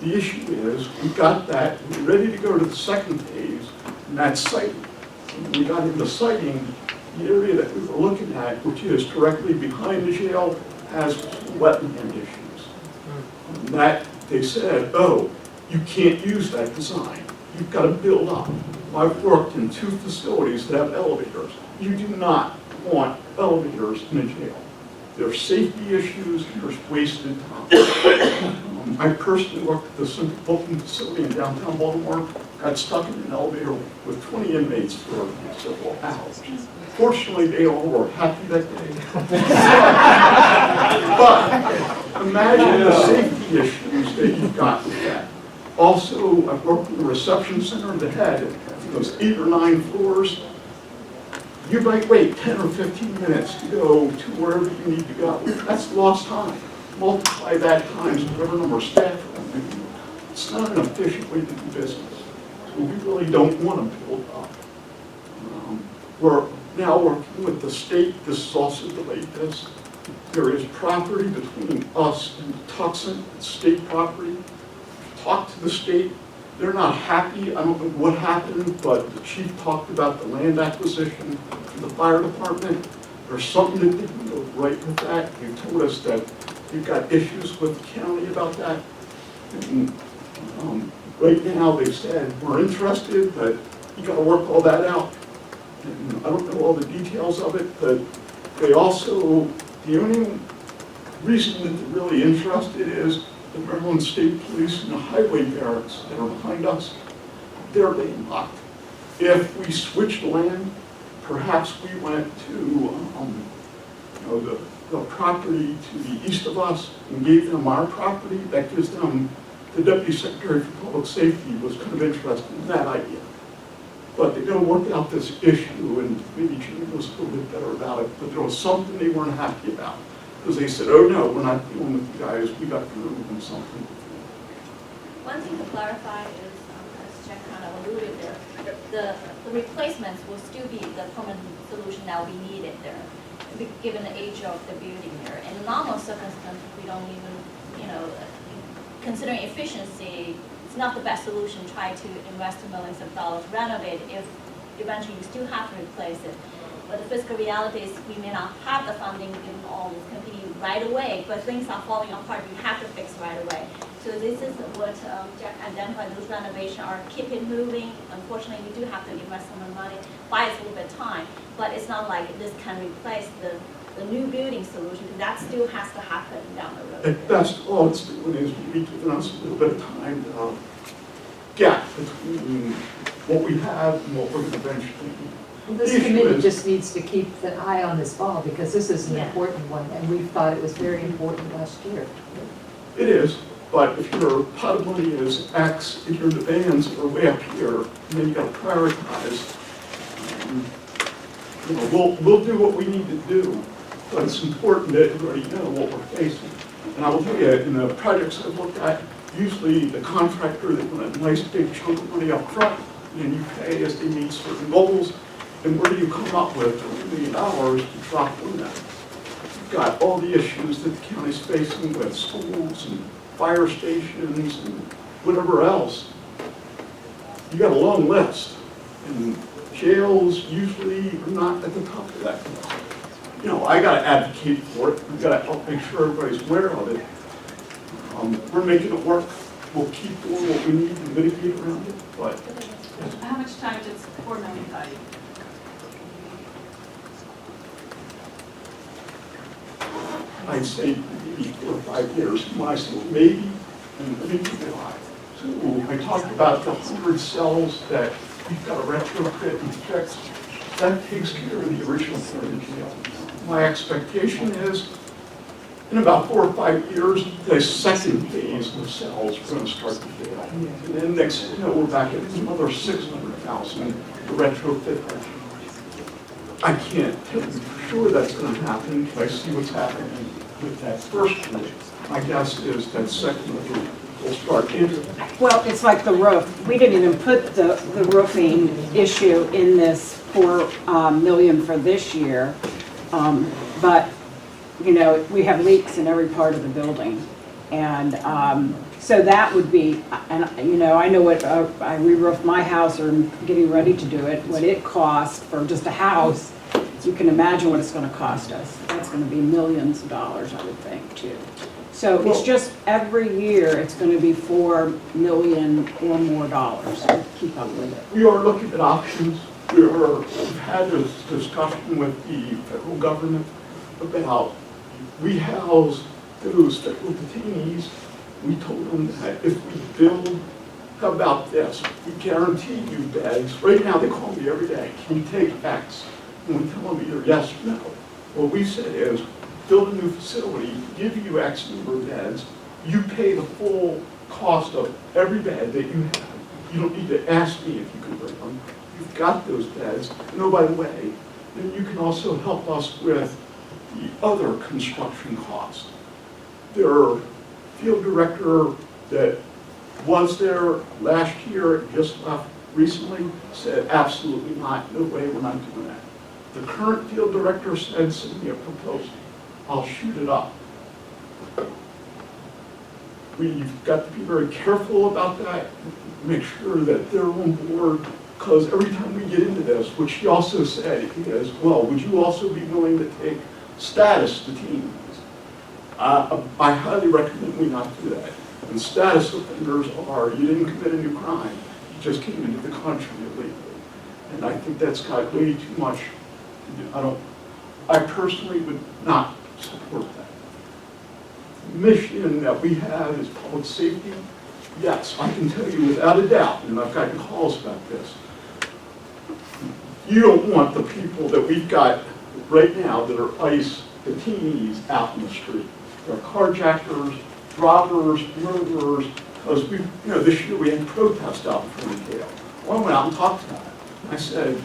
The issue is, we got that, we're ready to go to the second phase, and that's siting. When we got into siting, the area that we were looking at, which is directly behind the jail, has wetland issues. And that, they said, oh, you can't use that design. You've got to build up. I've worked in 2 facilities that have elevators. You do not want elevators in a jail. There's safety issues, there's wasted time. I personally worked at the Central Booking Facility in downtown Baltimore, got stuck in an elevator with 20 inmates for several hours. Fortunately, they all were happy that day. But imagine the safety issues that you've got with that. Also, I've worked in the reception center that had those 8 or 9 floors. You might wait 10 or 15 minutes to go to wherever you need to go. That's lost time. Multiply that times whatever number of staff are on it. It's not an efficient way to do business. So we really don't want to build up. We're now working with the state. This is also the latest. There is property between us and Tucson, state property. Talked to the state. They're not happy. I don't know what happened, but the chief talked about the land acquisition for the fire department. There's something that didn't go right with that. They told us that you've got issues with the county about that. And, right now, they said, we're interested, but you got to work all that out. And I don't know all the details of it, but they also, the only reason that they're really interested is the Maryland State Police and the highway barracks that are behind us, they're being locked. If we switch the land, perhaps we went to the property to the east of us and gave them our property, that gives them, the Deputy Secretary for Public Safety was kind of interested in that idea. But they're going to work out this issue, and maybe Jimmy was a little bit better about it, but there was something they weren't happy about. Because they said, oh no, we're not dealing with you guys, we got to move them something. One thing to clarify is, as Jack kind of alluded there, the replacements will still be the permanent solution that will be needed there. given the age of the building there. In normal circumstances, we don't even, considering efficiency, it's not the best solution, try to invest millions of dollars, renovate if eventually you still have to replace it. But the fiscal reality is we may not have the funding in all this company right away, but things are falling apart, you have to fix right away. So this is what Jack identified, those renovations are keep it moving. Unfortunately, we do have to invest some money, buy us a little bit of time, but it's not like this can replace the new building solution, because that still has to happen down the road. At best, all it's doing is giving us a little bit of time to gap between what we have and what we're going to eventually need. Well, this The issue committee is- just needs to keep an eye on this ball, because this is an Yeah. important one, and we thought it was very important last year. It is, but if your pot of money is X and your demands are way up here, then you got to prioritize. We'll do what we need to do, but it's important that everybody know what we're facing. And I will tell you, in the projects I've looked at, usually the contractor, they want a nice big chunk of money up front, and you pay as they meet certain goals. And where do you come up with $20 million to drop on that? You've got all the issues that the county's facing with schools and fire stations and whatever else. You got a long list, and jails usually are not at the top of that. I gotta advocate for it, we gotta help make sure everybody's aware of it. We're making it work, we'll keep doing what we need to mitigate around it, but How much time does $4 million buy you? I'd say maybe 4 or 5 years. When I say maybe, and let me keep it high. So I talked about the 100 cells that we've got to retrofit and fix. That takes care of the original part of the jail. My expectation is, in about 4 or 5 years, the second phase of cells are going to start to fail. And then next, we're back at another 600,000 to retrofit. I can't tell you for sure that's going to happen until I see what's happening with that first one. My guess is that second one will start into. Well, it's like the roof. We didn't even put the roofing issue in this 4 million for this year. But, we have leaks in every part of the building. And so that would be, and I know what, I re-roofed my house or I'm getting ready to do it, what it cost for just a house. You can imagine what it's going to cost us. That's going to be millions of dollars, I would think, too. So it's just every year, it's going to be $4 million or more dollars to keep up with it. We are looking at options. We've had this discussion with the federal government about, we house those federal detainees. We told them that if we build, how about this? We guarantee you beds. Right now, they call me every day, can you take X? And we tell them either yes or no. What we said is, build a new facility, give you X number of beds, you pay the full cost of every bed that you have. You don't need to ask me if you can bring them. You've got those beds. And oh, by the way, then you can also help us with the other construction costs. Their field director that was there last year, and just left recently, said absolutely not, no way, we're not doing that. The current field director said, send me a proposal. I'll shoot it up. We've got to be very careful about that, make sure that they're on board, because every time we get into this, which he also said, he goes, well, would you also be willing to take status detainees? I highly recommend we not do that. And status offenders are, you didn't commit a new crime, you just came into the country illegally. And I think that's got way too much. I personally would not support that. The mission that we have is public safety. Yes, I can tell you without a doubt, and I've gotten calls about this, you don't want the people that we've got right now that are ICE detainees out in the street. They're carjackers, robbers, murderers, because this year we had protests out in front of jail. Well, I went out and talked about it. I said,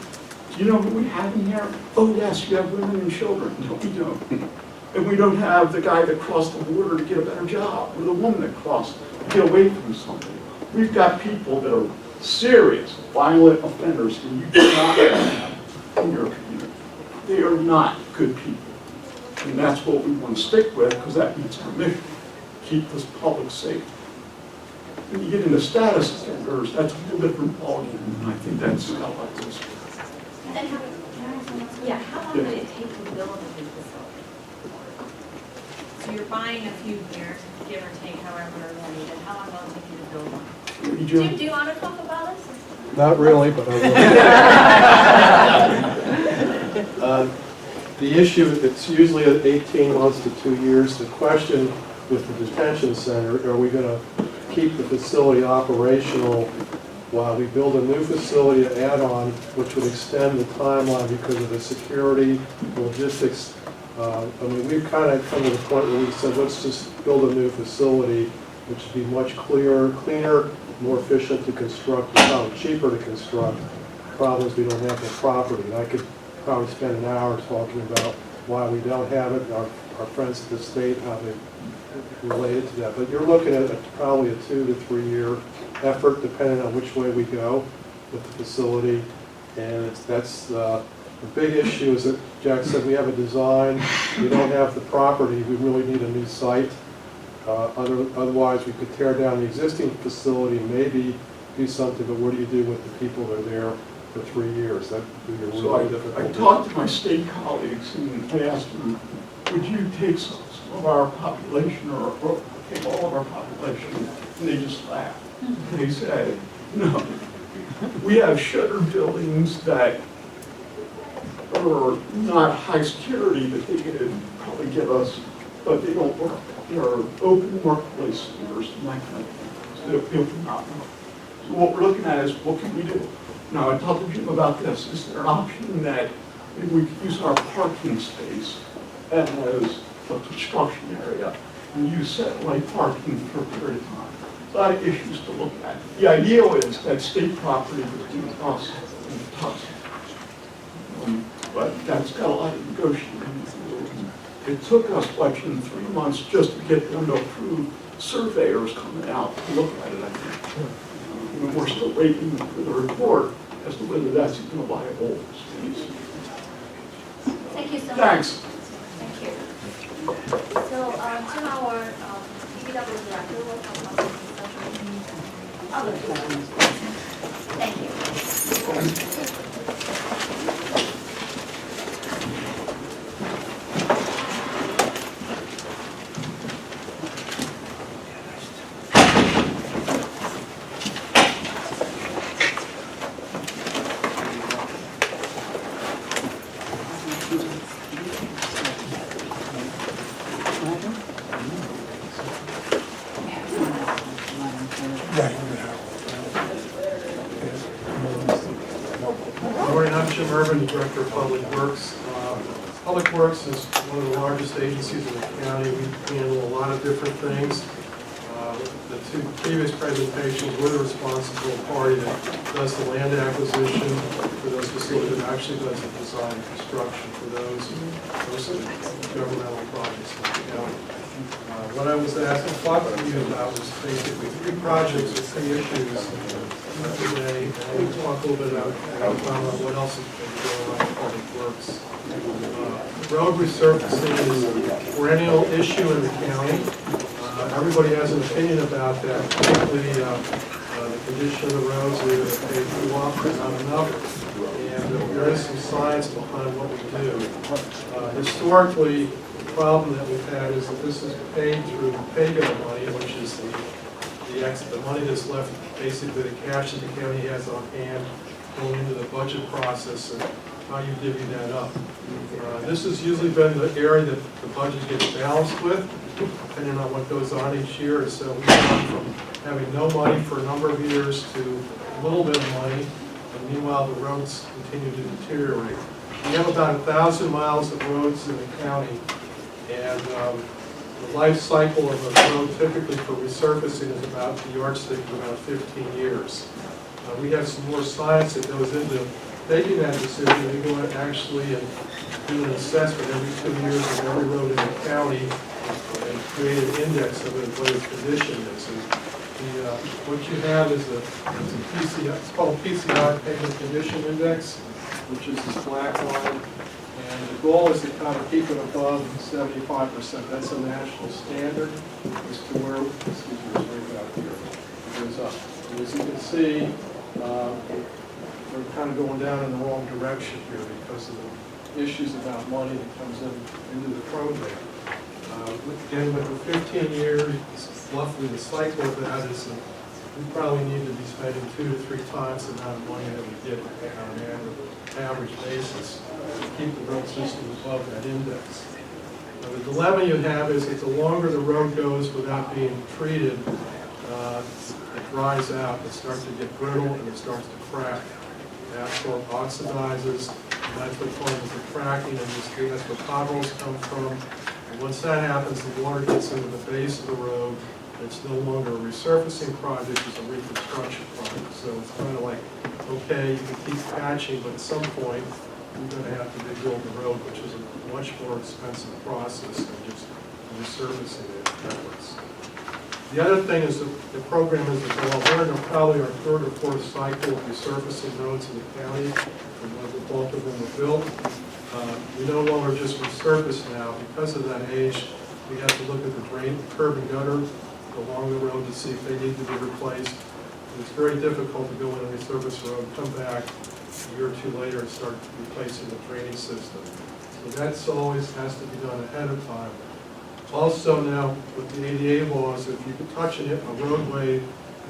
do you know who we have in here? Oh yes, you have women and children. No, we don't. And we don't have the guy that crossed the border to get a better job, or the woman that crossed to get away from something. We've got people that are serious, violent offenders, and you do not have in your community. They are not good people. And that's what we want to stick with, because that meets our mission, keep this public safe. When you get into status standards, that's a whole different ballgame, and I think that's how I was. And how long would it take to build a new facility? So you're buying a few here, give or take however many, and how long will it take you to build one? Jim, do you want to talk about this? Not really, but I will. The issue, it's usually 18 months to 2 years. The question with the detention center, are we going to keep the facility operational while we build a new facility to add on, which would extend the timeline because of the security, logistics. I mean, we've kind of come to the point where we said, let's just build a new facility, which would be much cleaner, more efficient to construct, probably cheaper to construct. The problem is we don't have the property. And I could probably spend an hour talking about why we don't have it, our friends at the state, how they related to that. But you're looking at probably a 2 to 3 year effort, depending on which way we go with the facility. And the big issue is that Jack said we have a design, we don't have the property, we really need a new site. Otherwise, we could tear down the existing facility, maybe do something, but what do you do with the people that are there for 3 years? That would be a So really difficult. I talked to my state colleagues and I asked them, would you take some of our population or take all of our population? And they just laughed. They said, no, we have shuttered buildings that are not high security that they could probably give us, but they don't work. They're open workplace centers and that kind of thing. So people not work. So what we're looking at is what can we do? Now, I talked to Jim about this. Is there an option that maybe we could use our parking space as a construction area and use satellite parking for a period of time? A lot of issues to look at. The ideal is that state property between us and Tucson. But that's got a lot of negotiating. It took us, like, 3 months just to get them to approve surveyors coming out to look at it, I think. And we're still waiting for the report as to whether that's even a viable space. Thank you so much. Thanks. Thank you. So, Jim, our DPW director will talk about the discussion. Thank you. Morning, I'm Jim Urban, Director of Public Works. Public Works is one of the largest agencies in the county. We handle a lot of different things. The two previous presentations, we're the responsible party that does the land acquisition for those facilities, and actually does the design and construction for those governmental projects in the county. What I was asked to talk to you about was basically 3 projects or 3 issues today, and we'll talk a little bit about what else has been going on in Public Works. Road resurfacing is a perennial issue in the county. Everybody has an opinion about that, particularly the condition of the roads, either they too often, not enough, and there is some science behind what we do. Historically, the problem that we've had is that this is paid through pay-go money, which is the money that's left, basically the cash that the county has on hand going into the budget process and how you divvy that up. This has usually been the area that the budget gets balanced with, depending on what goes on each year. And so we've gone from having no money for a number of years to a little bit of money, and meanwhile the roads continue to deteriorate. We have about 1,000 miles of roads in the county, and the life cycle of a road typically for resurfacing is about the yardstick of about 15 years. We have some more science that goes into making that decision. We go and actually do an assessment every 2 years of every road in the county and create an index of it, what its condition is. And what you have is it's called PCI, Pavement Condition Index, which is this black line. And the goal is to kind of keep it above 75%. That's a national standard as to where, excuse me, it's right out here. It goes up. And as you can see, we're kind of going down in the wrong direction here because of the issues about money that comes into the program. Again, with the 15 years, roughly the cycle of that is that we probably need to be spending 2 to 3 times the amount of money that we get on an average basis to keep the road system above that index. Now, the dilemma you have is that the longer the road goes without being treated, it dries out, it starts to get brittle, and it starts to crack. Asphalt oxidizes, and that's what causes the cracking, and that's where potholes come from. And once that happens, the water gets into the base of the road. It's no longer a resurfacing project, it's a reconstruction project. So it's kind of like, okay, you can keep patching, but at some point, you're going to have to rebuild the road, which is a much more expensive process than just resurfacing it efforts. The other thing is that the program is developed. We're in probably our 3rd or 4th cycle of resurfacing roads in the county, from when the bulk of them were built. We no longer just resurface now. Because of that age, we have to look at the drain, curb and gutter along the road to see if they need to be replaced. And it's very difficult to go in and resurface a road, come back a year or 2 later and start replacing the drainage system. So that's always has to be done ahead of time. Also now, with the ADA laws, if you touch a roadway,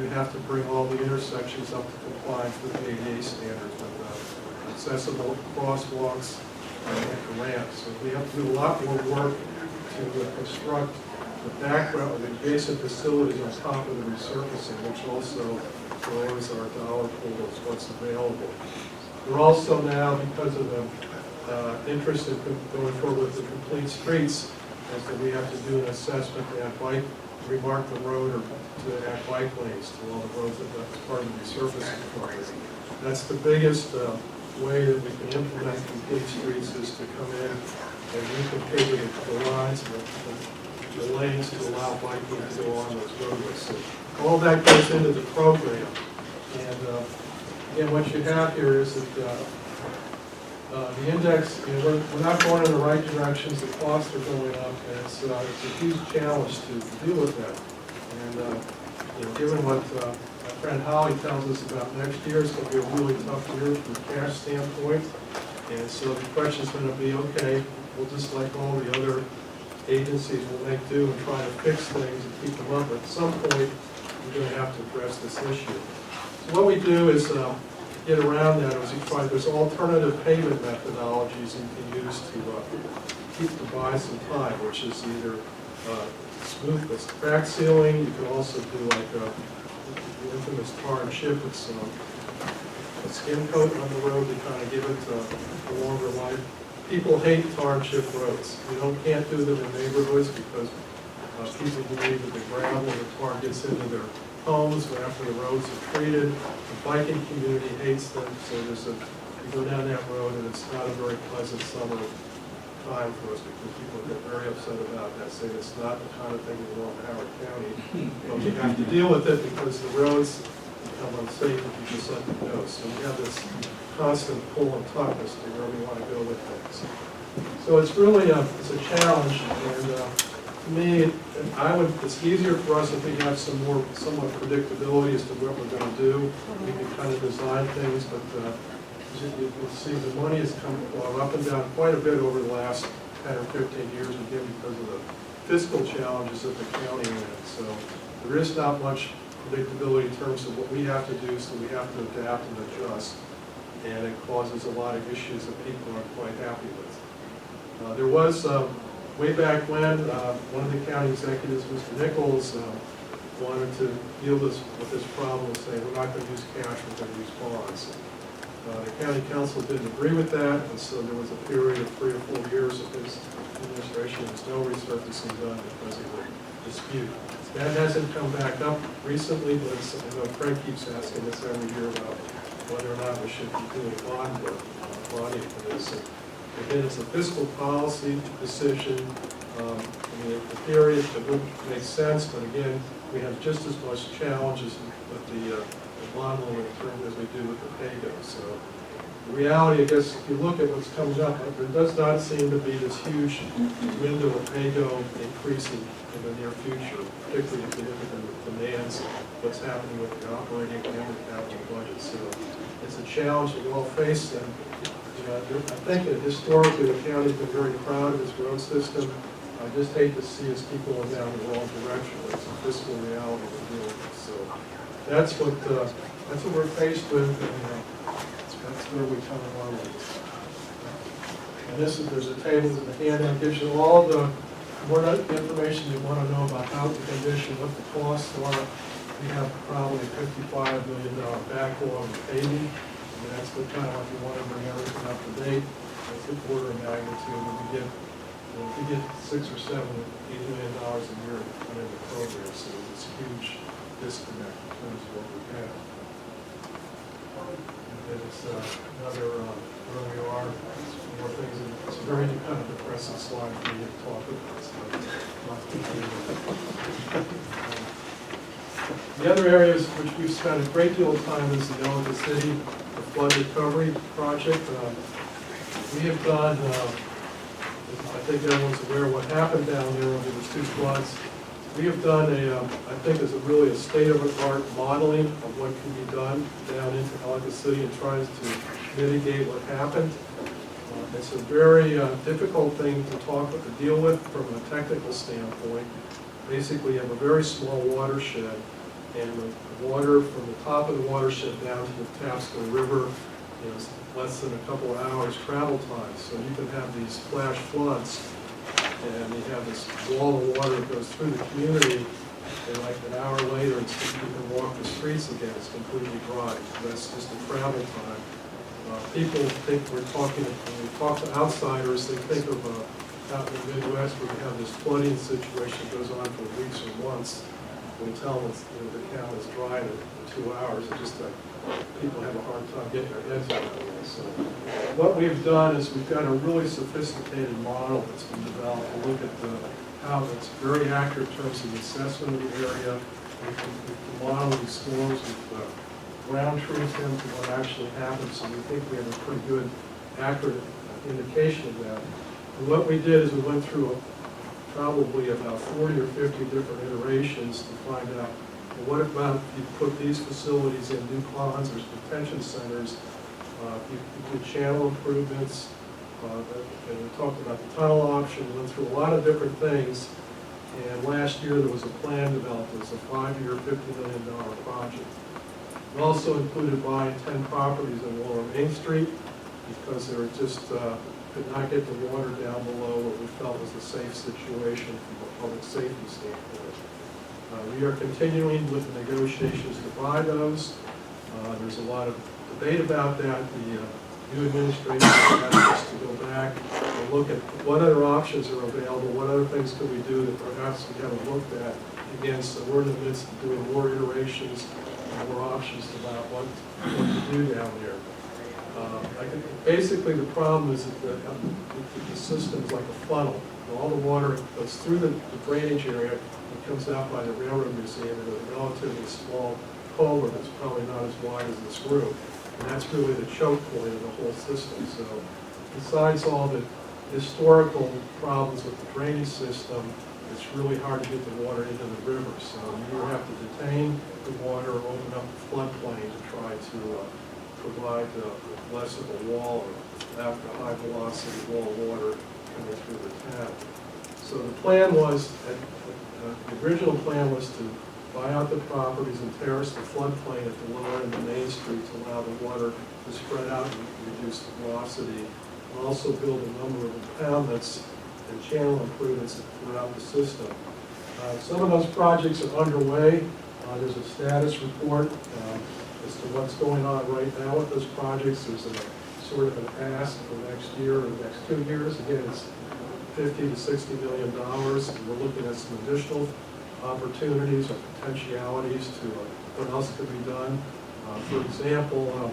you have to bring all the intersections up to compliance with the ADA standards, with accessible crosswalks and ramps. So we have to do a lot more work to construct the background of the adjacent facilities on top of the resurfacing, which also lowers our dollar pool of what's available. We're also now, because of the interest in going forward with the complete streets, is that we have to do an assessment to add remark the road or to add bike lanes to all the roads that's part of the resurfacing project. That's the biggest way that we can implement complete streets is to come in and reconfigure the lines and the lanes to allow biking to go on those roadways. So all that goes into the program. And again, what you have here is that the index, we're not going in the right directions, the costs are going up, and it's a huge challenge to deal with that. And given what my friend Holly tells us about next year, it's going to be a really tough year from a cash standpoint. And so the question is going to be, okay, we'll just like all the other agencies will make do and try to fix things and keep them up. But at some point, we're going to have to address this issue. So what we do is get around that is there's alternative payment methodologies you can use to buy some time, which is either smooth crack sealing. You can also do like the infamous tar and chip. It's a skin coat on the road to kind of give it a longer life. People hate tar and chip roads. Can't do them in neighborhoods because people believe that the gravel and the tar gets into their homes after the roads are treated. The biking community hates them, so you go down that road and it's not a very pleasant summer time for us because people get very upset about that, saying it's not the kind of thing we want in Howard County. But we have to deal with it because the roads become unsafe if you just let them go. So we have this constant pull and tug as to where we want to go with things. So it's really it's a challenge, and to me, it's easier for us if we have somewhat predictability as to what we're going to do. We can kind of design things, but you can see the money has come up and down quite a bit over the last 10 or 15 years, again, because of the fiscal challenges that the county is in. So there is not much predictability in terms of what we have to do, so we have to adapt and adjust. And it causes a lot of issues that people aren't quite happy with. There was, way back when, one of the county executives, Mr. Nichols, wanted to deal with this problem and say, we're not going to use cash, we're going to use bonds. The county council didn't agree with that, and so there was a period of 3 or 4 years of his administration. There was no resurfacing done because of the dispute. That hasn't come back up recently, but I know Craig keeps asking us every year about whether or not we should be doing bonding for this. And again, it's a fiscal policy decision. In theory, it would make sense, but again, we have just as much challenges with the bond limit term as we do with the pay-go. So The reality, I guess, if you look at what's coming up, there does not seem to be this huge window of pay-go increasing in the near future, particularly if you look at the demands, what's happening with the operating and the capital budget. So it's a challenge that we all face, and I think that historically the county's been very proud of its road system. I just hate to see us keep going down the wrong direction. It's a fiscal reality we're dealing with. So that's what we're faced with, and that's where we come along with. And there's a table in the handout, gives you all the more information you want to know about how the condition, what the costs are. We have probably a $55 million backlog of paving. And that's what kind of like you want to bring everything up to date. That's the order of magnitude. If we get $6 or $7, $8 million a year under the program, so it's a huge disconnect in terms of what we have. And it's another where we are. More things. It's a very kind of depressing slide for me to talk about. So not the other areas which we've spent a great deal of time is the Ellicott City, the flood recovery project. We have done, I think everyone's aware of what happened down there over the 2 floods. We have done I think it's really a state-of-the-art modeling of what can be done down into Ellicott City and tries to mitigate what happened. It's a very difficult thing to deal with from a technical standpoint. Basically, you have a very small watershed, and the water from the top of the watershed down to the Tapsco River is less than a couple of hours travel time. So you can have these flash floods, and you have this wall of water that goes through the community, and like an hour later, you can walk the streets again. It's completely dry. That's just the travel time. People think when we talk to outsiders, they think of out in the Midwest where we have this flooding situation that goes on for weeks or months. We tell them the canal is dry in 2 hours. It's just that people have a hard time getting their heads around it. So what we've done is we've got a really sophisticated model that's been developed to look at how it's very accurate in terms of the assessment of the area. We can model these storms with ground truth into what actually happens, so we think we have a pretty good, accurate indication of that. And what we did is we went through probably about 40 or 50 different iterations to find out, well, what about if you put these facilities in new ponds or detention centers, if you do channel improvements, and we talked about the tunnel option, we went through a lot of different things, and last year there was a plan developed. It was a 5-year, $50 million project. We also included buying 10 properties in Lower Main Street because they were just could not get the water down below what we felt was a safe situation from a public safety standpoint. We are continuing with the negotiations to buy those. There's a lot of debate about that. The new administration has asked us to go back and look at what other options are available, what other things can we do that perhaps we haven't looked at. Again, so we're in the midst of doing more iterations, more options about what to do down there. I think basically the problem is that the system is like a funnel. All the water goes through the drainage area and comes out by the Railroad Museum in a relatively small culvert that's probably not as wide as this room. And that's really the choke point of the whole system. So besides all the historical problems with the drainage system, it's really hard to get the water into the river. So you have to detain the water or open up the floodplain to try to provide less of a wall or after high velocity wall of water coming through the town. So the plan was, the original plan was to buy out the properties and terrace the floodplain at the lower end of Main Street to allow the water to spread out and reduce the velocity. And also build a number of impoundments and channel improvements throughout the system. Some of those projects are underway. There's a status report as to what's going on right now with those projects. There's a sort of an ask for next year or the next 2 years. Again, it's $50 to $60 million. And we're looking at some additional opportunities or potentialities to what else could be done. For example,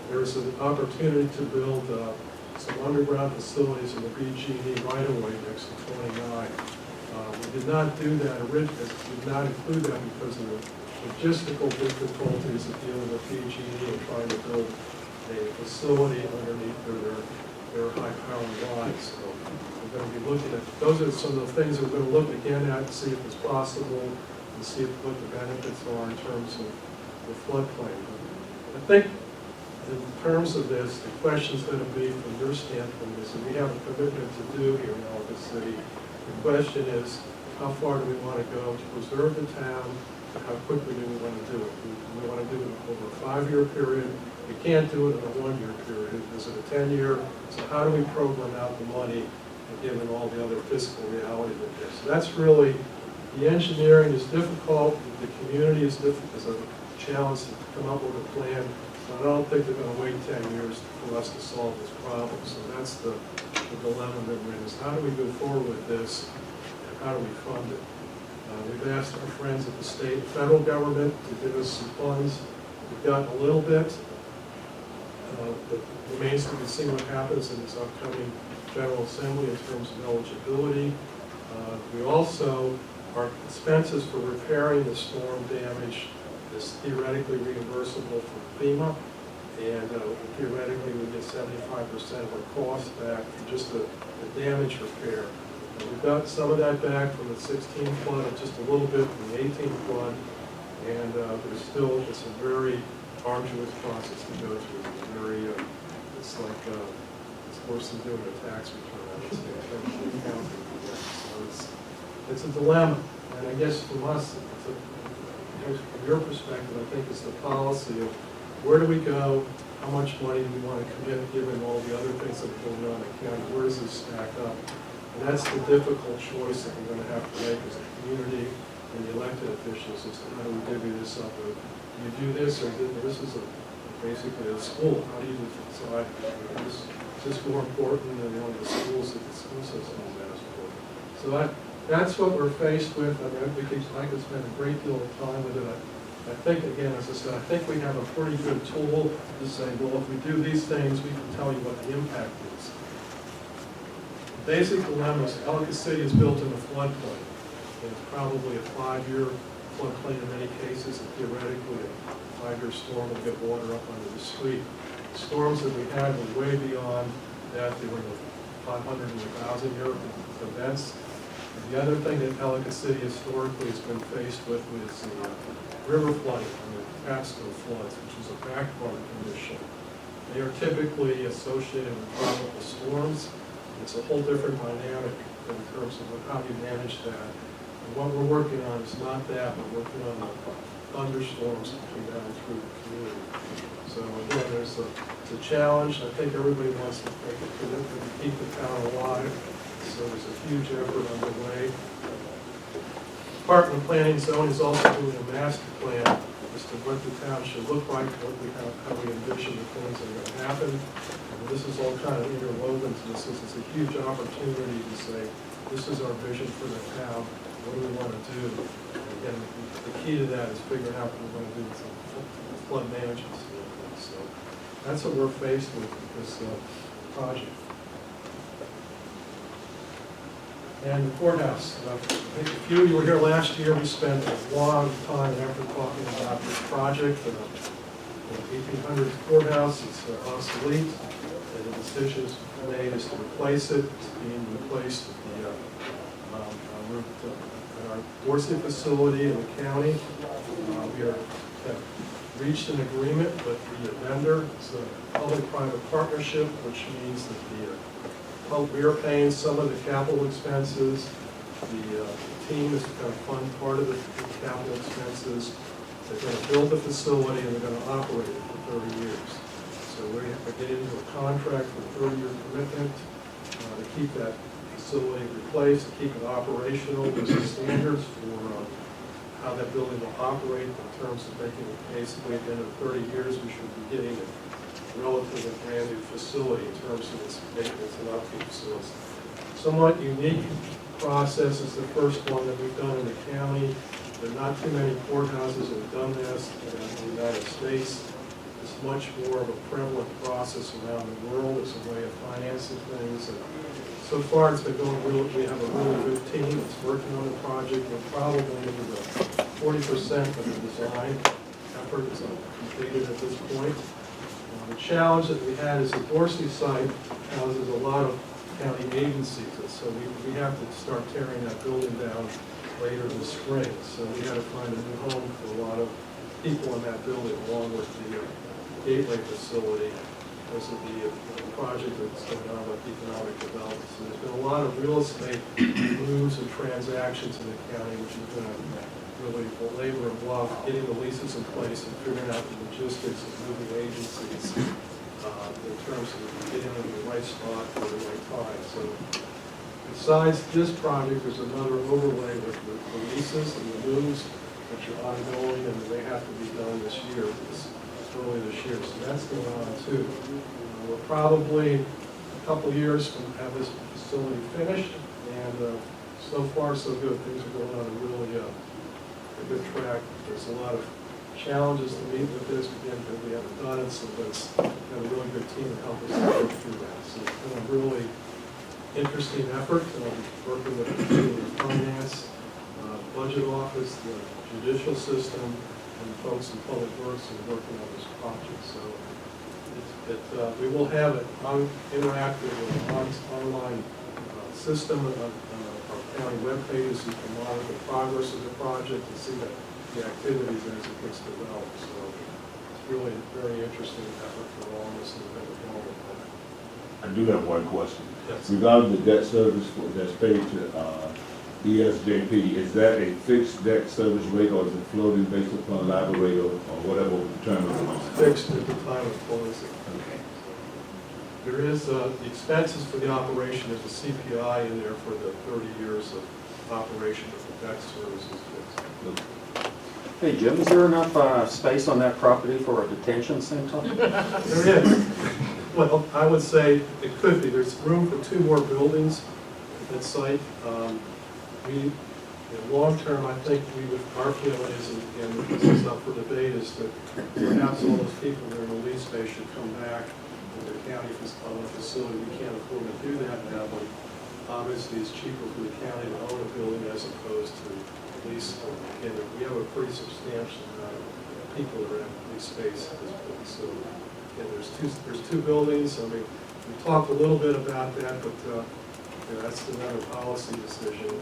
there's an opportunity to build some underground facilities in the BG&E right-of-way next to 29. We did not do that originally, we did not include that because of the logistical difficulties of dealing with BG&E and trying to build a a facility underneath their high-powered lines. So we're going to be looking at, those are some of the things that we're going to look again at to see if it's possible and see what the benefits are in terms of the floodplain. I think in terms of this, the question's going to be from your standpoint is that we have a commitment to do here in Ellicott City. The question is, how far do we want to go to preserve the town, and how quickly do we want to do it? Do we want to do it over a 5-year period? We can't do it in a 1-year period. Is it a 10-year? So how do we program out the money, given all the other fiscal reality that there is? So that's really, the engineering is difficult, the community is difficult, is a challenge to come up with a plan. But I don't think they're going to wait 10 years for us to solve this problem. So that's the dilemma that we're in, is how do we move forward with this, and how do we fund it? We've asked our friends at the state and federal government to give us some funds. We've gotten a little bit. But it remains to be seen what happens in this upcoming General Assembly in terms of eligibility. We also, our expenses for repairing the storm damage is theoretically reimbursable from FEMA, and theoretically we get 75% of our costs back for just the damage repair. We've got some of that back from the 16 flood and just a little bit from the 18 flood, and there's still, it's a very arduous process to go through. It's very, it's like, it's worse than doing a tax return, I would say, in terms of accounting. So it's a dilemma, and I guess from us, from your perspective, I think it's the policy of where do we go, how much money do we want to commit given all the other things that are going on in the county, where does this stack up? And that's the difficult choice that we're going to have to make as a community and the elected officials, is how do we divvy this up? Do you do this, or this is basically a school? How do you decide, is this more important than one of the schools that the school system has for? So that's what we're faced with. I mean, I could spend a great deal of time with it. I think, again, as I said, I think we have a pretty good tool to say, well, if we do these things, we can tell you what the impact is. The basic dilemma is Ellicott City is built in a floodplain. It's probably a 5-year floodplain in many cases, and theoretically a 5-year storm will get water up under the street. The storms that we had were way beyond that. They were the 500 and 1,000-year events. And the other thing that Ellicott City historically has been faced with is the river flooding and the Pasco floods, which is a backwater condition. They are typically associated with tropical storms. It's a whole different dynamic in terms of how you manage that. And what we're working on is not that, we're working on the thunderstorms that come down through the community. So again, it's a challenge. I think everybody wants to make a commitment to keep the town alive. So there's a huge effort underway. Department of Planning and Zoning is also doing a master plan as to what the town should look like, how we envision the things that are going to happen. And this is all kind of interwoven to this. It's a huge opportunity to say, this is our vision for the town. What do we want to do? And again, the key to that is figuring out what we're going to do with the flood management standpoint. So that's what we're faced with this project. And the courthouse. I think a few of you were here last year. We spent a lot of time and effort talking about this project. The 1800s courthouse is obsolete, and the decision made is to replace it. It's being replaced at our Dorsey facility in the county. We have reached an agreement with the vendor. It's a public-private partnership, which means that we are paying some of the capital expenses. The team is going to fund part of the capital expenses. They're going to build the facility and they're going to operate it for 30 years. So we're getting into a contract for a 30-year commitment to keep that facility replaced, to keep it operational. There's some standards for how that building will operate in terms of making it basically at the end of 30 years we should be getting a relatively brand new facility in terms of its maintenance and upkeep. So it's somewhat unique process. It's the first one that we've done in the county. There are not too many courthouses that have done this in the United States. It's much more of a prevalent process around the world. It's a way of financing things. And so far it's been going really, we have a really good team that's working on the project. We're probably into the 40% of the design effort is completed at this point. The challenge that we had is the Dorsey site houses a lot of county agencies, and so we have to start tearing that building down later this spring. So we had to find a new home for a lot of people in that building, along with the Gateway facility, because of the project that's going on with economic development. So there's been a lot of real estate moves and transactions in the county, which has been a really labor of love, getting the leases in place and figuring out the logistics of moving agencies in terms of getting them in the right spot at the right time. So besides this project, there's another overlay with the leases and the moves, which are ongoing, and they have to be done this year, early this year. So that's going on too. We're probably a couple years from have this facility finished, and so far so good. Things are going on a really a good track. There's a lot of challenges to meet with this, again, because we haven't done it, so it's got a really good team to help us go through that. So it's been a really interesting effort. I'll be working with the team in finance, budget office, the judicial system, and folks in public works and working on this project. So we will have an interactive online system on our county webpages. You can monitor the progress of the project and see the activities as it gets developed. So it's really a very interesting effort for all of us in the development. I do have one question. Yes. Regarding the debt service that's paid to ESJP, is that a fixed debt service rate, or is it floating based upon LIBOR rate or whatever determined? Fixed at the time of closing. Okay. There is, the expenses for the operation, there's a CPI in there for the 30 years of operation of the debt service is fixed. Hey, Jim, is there enough space on that property for a detention center? There is. Well, I would say it could be. There's room for 2 more buildings at that site. Long term, I think our feeling is, and this is up for debate, is that perhaps all those people that are in the lease space should come back to the county facility. We can't afford to do that now, but obviously it's cheaper for the county to own a building as opposed to lease. And we have a pretty substantial amount of people that are in lease space at this point. So, again, there's two buildings. I mean, we talked a little bit about that, but that's another policy decision.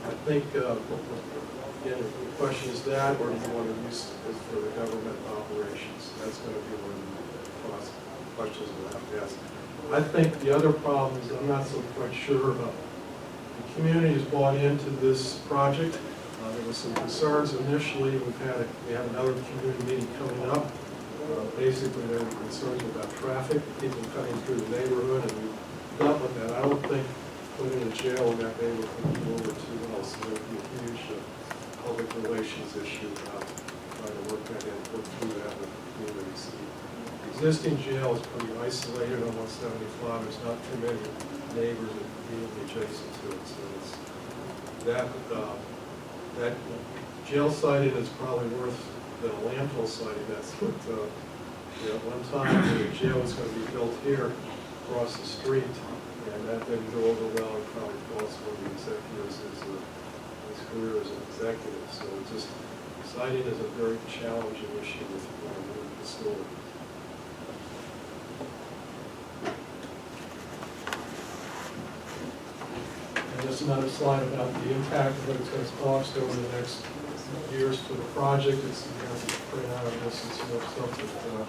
I think, again, the question is that, or do you want to use it for the government operations? That's going to be one of the questions we'll have to ask. I think the other problem is I'm not so quite sure about the community has bought into this project. There was some concerns initially. We have another community meeting coming up. Basically, there were concerns about traffic, people cutting through the neighborhood, and we dealt with that. I don't think putting in jail in that neighborhood would go over too well, so there would be a huge public relations issue about trying to work that in, work through that with the communities. The existing jail is pretty isolated on 175. There's not too many neighbors immediately adjacent to it, so it's that jail siting is probably worth than a landfill siting. That's what at one time the jail was going to be built here across the street. And that didn't go over well, and probably cost one of the executives his career as an executive. So just siting is a very challenging issue with the facility. And just another slide about the impact of what it's going to cost over the next years for the project. It's pretty out of this and some of stuff that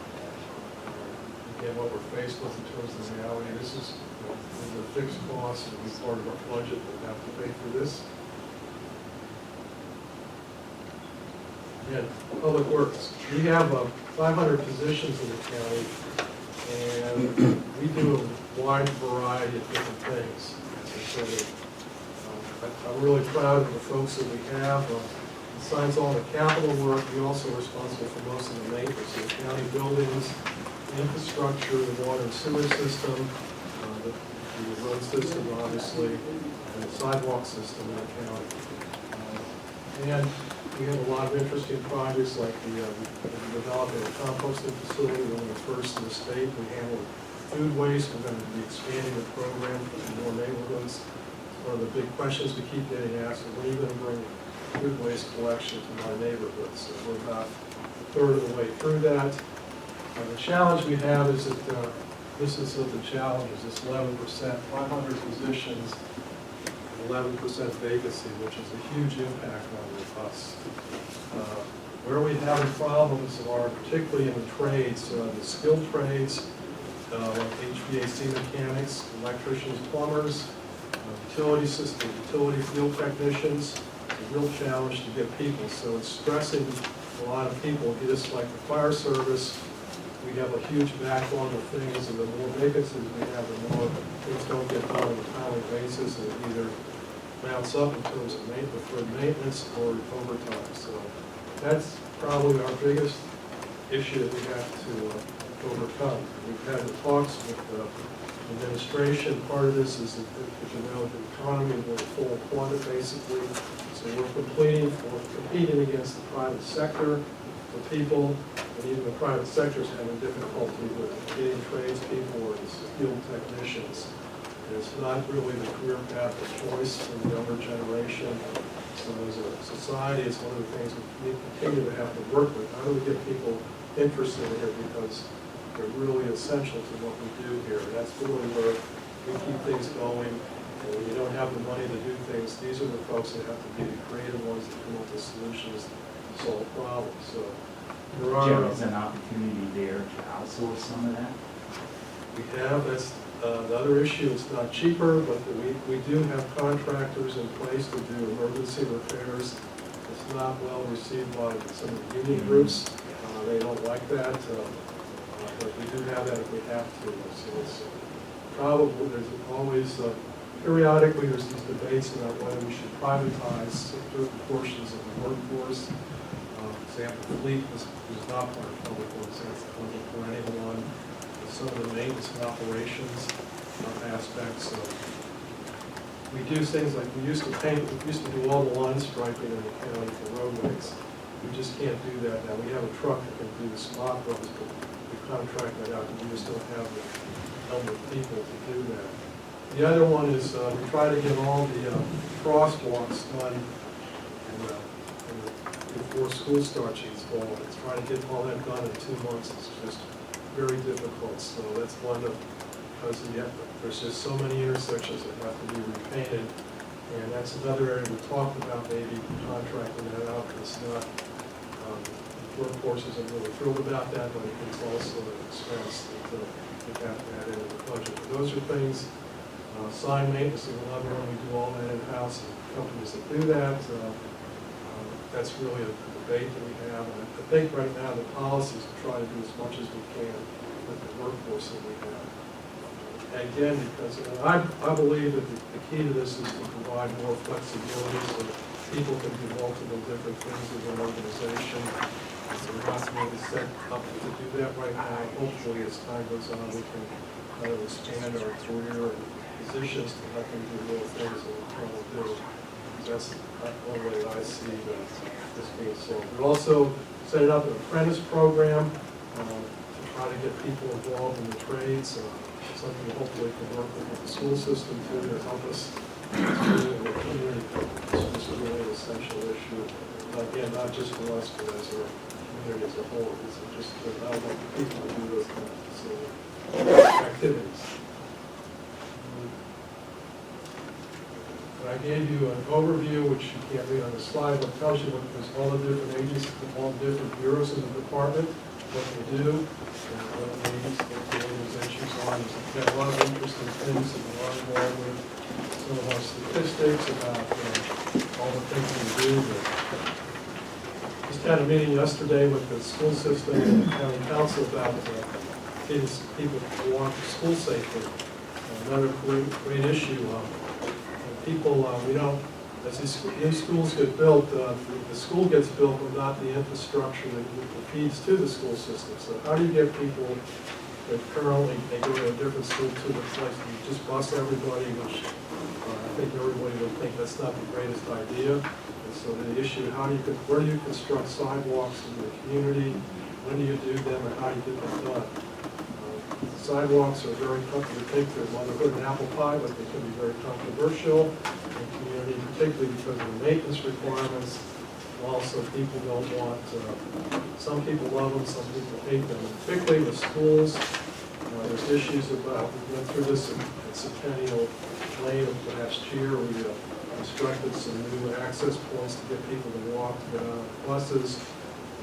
again, what we're faced with in terms of reality. This is the fixed cost, and be part of our budget. We'll have to pay for this. And Public Works. We have 500 positions in the county, and we do a wide variety of different things. So, I'm really proud of the folks that we have. Besides all the capital work, we also are responsible for most of the maintenance of the county buildings, infrastructure, the water and sewer system, the road system, obviously, and the sidewalk system in the county. And we have a lot of interesting projects like we're developing a composting facility, one of the first in the state. We handle food waste. We're going to be expanding the program for more neighborhoods. One of the big questions we keep getting asked is, when are you going to bring food waste collection to my neighborhood? So we're about a third of the way through that. The challenge we have is that, this is the challenge, is this 11%, 500 positions, 11% vacancy, which is a huge impact on us. Where we have problems are particularly in the trades, the skilled trades, like HVAC mechanics, electricians, plumbers, utility system, utility field technicians. It's a real challenge to get people, so it's stressing a lot of people. Just like the fire service, we have a huge backlog of things, and the more vacancies we have, the more things don't get done on a timely basis, and it either mounts up in terms of maintenance or overtime. So that's probably our biggest issue that we have to overcome. We've had the talks with the administration. Part of this is, as you know, the economy will full employment basically. So we're competing against the private sector for people, and even the private sector is having difficulty with getting tradespeople or skilled technicians. And it's not really the career path of choice for the younger generation. So as a society, it's one of the things we continue to have to work with. How do we get people interested in it, because they're really essential to what we do here. And that's really where we keep things going. And when you don't have the money to do things, these are the folks that have to be the creative ones that come up with solutions to solve problems. So there are. Jim, is an opportunity there to outsource some of that? We have, that's another issue. It's not cheaper, but we do have contractors in place to do emergency repairs. It's not well received by some of the union groups. They don't like that, but we do have that if we have to. So it's probably, there's always, periodically there's these debates about whether we should privatize certain portions of the workforce. For example, fleet is not part of public works, that's the public for anyone. Some of the maintenance and operations aspects. We do things like we used to do all the line striping in the county for roadways. We just can't do that now. We have a truck that can do the spot roads, but we contract that out, and we just don't have the number of people to do that. The other one is we try to get all the crosswalks done before school starts each fall. It's trying to get all that done in 2 months. It's just very difficult. So that's one of, because there's just so many intersections that have to be repainted. And that's another area we talked about, maybe contracting that out. It's not, workforce isn't really thrilled about that, but it's also an expense that we have to add into the budget. But those are things, sign maintenance is another one. We do all that in-house, and companies that do that. That's really a debate that we have. And I think right now the policy is to try to do as much as we can with the workforce that we have. And again, because I believe that the key to this is to provide more flexibility so people can do multiple different things in an organization. So we're not really set up to do that right now. Hopefully, as time goes on, we can kind of expand our career and positions to let them do more things that we're trying to do. That's one way that I see this being solved. We're also setting up an apprentice program to try to get people involved in the trades. Something hopefully can work with the school system too to help us in the community. It's just really an essential issue. Again, not just for us, but as a community as a whole. It's just to allow people to do those kind of activities. I gave you an overview, which you can't read on the slide, but tells you what there's all the different agencies, all the different bureaus in the department, what they do, and what the organizations are. There's got a lot of interesting things that we are involved with. Some of our statistics about all the things we do. Just had a meeting yesterday with the school system and the county council about getting people to walk to school safely. Another great issue. People, as these new schools get built, the school gets built but not the infrastructure that feeds to the school system. So how do you get people that currently, they go to a different school to the place, you just bus everybody, which I think everybody would think that's not the greatest idea. And so the issue, where do you construct sidewalks in the community? When do you do them and how do you get them done? Sidewalks are very comfortable. They take their motherhood and apple pie, but they can be very controversial in the community, particularly because of the maintenance requirements. Also, people don't want, some people love them, some people hate them. Particularly with schools, there's issues about, we went through this at Centennial Lane last year. We constructed some new access points to get people to walk, to get on buses.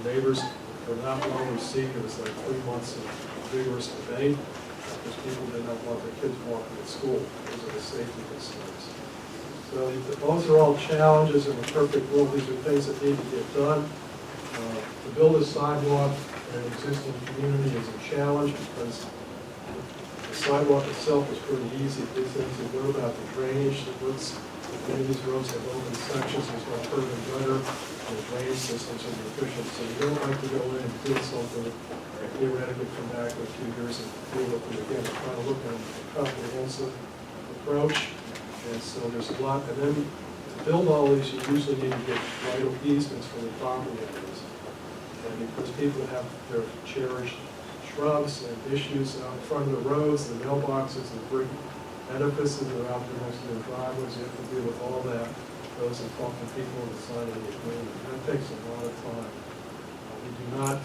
Neighbors were not well received. It was like 3 months of vigorous debate because people did not want their kids walking to school because of the safety concerns. So those are all challenges in the perfect world. These are things that need to get done. To build a sidewalk in an existing community is a challenge because the sidewalk itself is pretty easy. It gets into what about the drainage that works. Many of these roads have open sections, there's no curb and gutter, and the drainage systems are deficient. So you don't like to go in and build something that theoretically come back in a few years and deal with it again. We're trying to look at a comprehensive approach. And so there's a lot, and then to build all these, you usually need to get vital easements from the property owners. And because people have their cherished shrubs and issues out in front of the roads, the mailboxes, and brick edifices that are out there next to their driveways, you have to deal with all that. Those and talk to people and sign the agreement. That takes a lot of time. We do not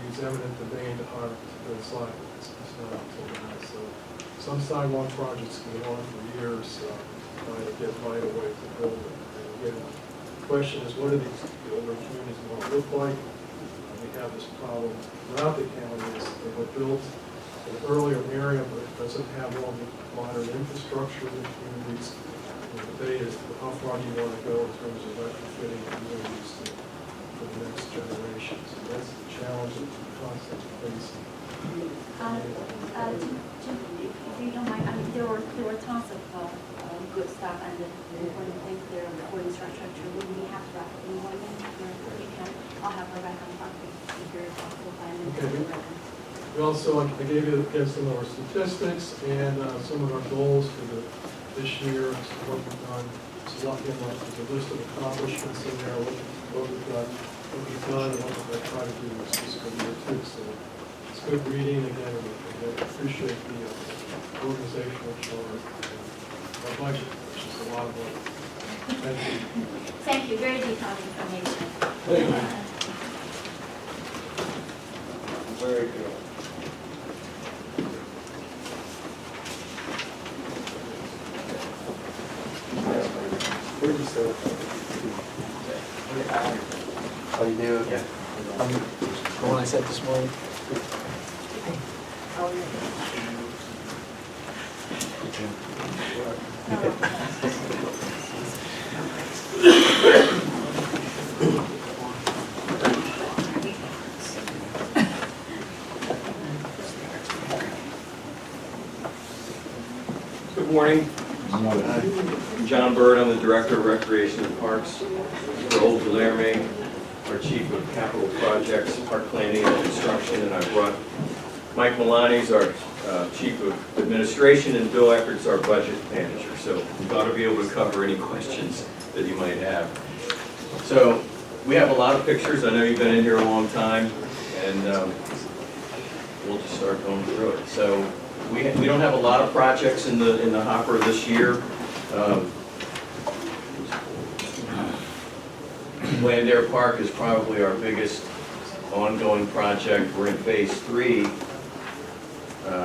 use eminent domain to build sidewalks. It's not until now. So some sidewalk projects go on for years trying to get right away to build it. And again, the question is, what do these older communities want to look like? We have this problem throughout the county. They were built in an earlier area, but it doesn't have all the modern infrastructure in the communities. The debate is how far do you want to go in terms of retrofitting communities for the next generation. So that's the challenge that we constantly face. Jim, if you don't mind, I mean, there were tons of good stuff and important things there for infrastructure. We may have to wrap up in 1 minute. You can, I'll have her back on topic if you're possible. Okay. We also, I gave you again some of our statistics and some of our goals for this year, so what we've done. So there's a list of accomplishments in there, what we've done, and what we're going to try to do this fiscal year too. So it's good reading again, and I appreciate the organizational chart and our budget, which is a lot of money. Thank you. Thank you, very detailed information. Very good. Oh, you do? Yeah. The one I sent this morning? Good morning. I'm John Bird. I'm the Director of Recreation and Parks. Raul Guilherme, our Chief of Capital Projects, Park Planning and Construction, and I brought Mike Milani's our Chief of Administration, and Bill Eckert's our Budget Manager. So we ought to be able to cover any questions that you might have. So we have a lot of pictures. I know you've been in here a long time, and we'll just start going through it. So we don't have a lot of projects in the hopper this year. Blandare Park is probably our biggest ongoing project. We're in phase 3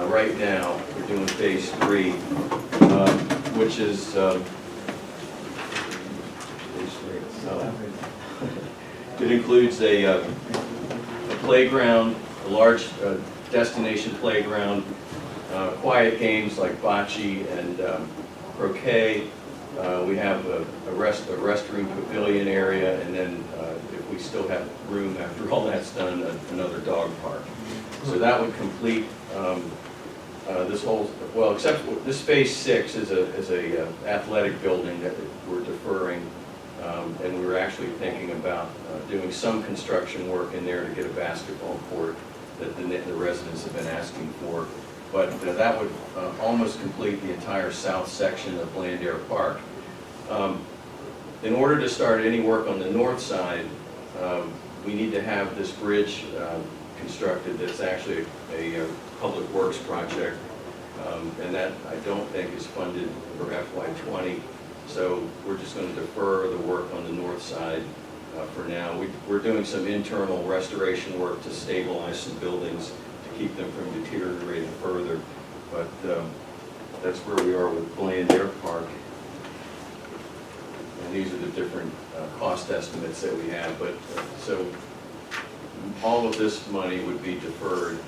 right now. We're doing phase 3, which is it includes a playground, a large destination playground, quiet games like bocce and croquet. We have a restroom pavilion area, and then if we still have room after all that's done, another dog park. So that would complete this whole, well, except for this phase 6 is a athletic building that we're deferring, and we were actually thinking about doing some construction work in there to get a basketball court that the residents have been asking for. But that would almost complete the entire south section of Blandare Park. In order to start any work on the north side, we need to have this bridge constructed that's actually a public works project, and that I don't think is funded for FY20. So we're just going to defer the work on the north side for now. We're doing some internal restoration work to stabilize some buildings to keep them from deteriorating further. But that's where we are with Bland Air Park. And these are the different cost estimates that we have. But so all of this money would be deferred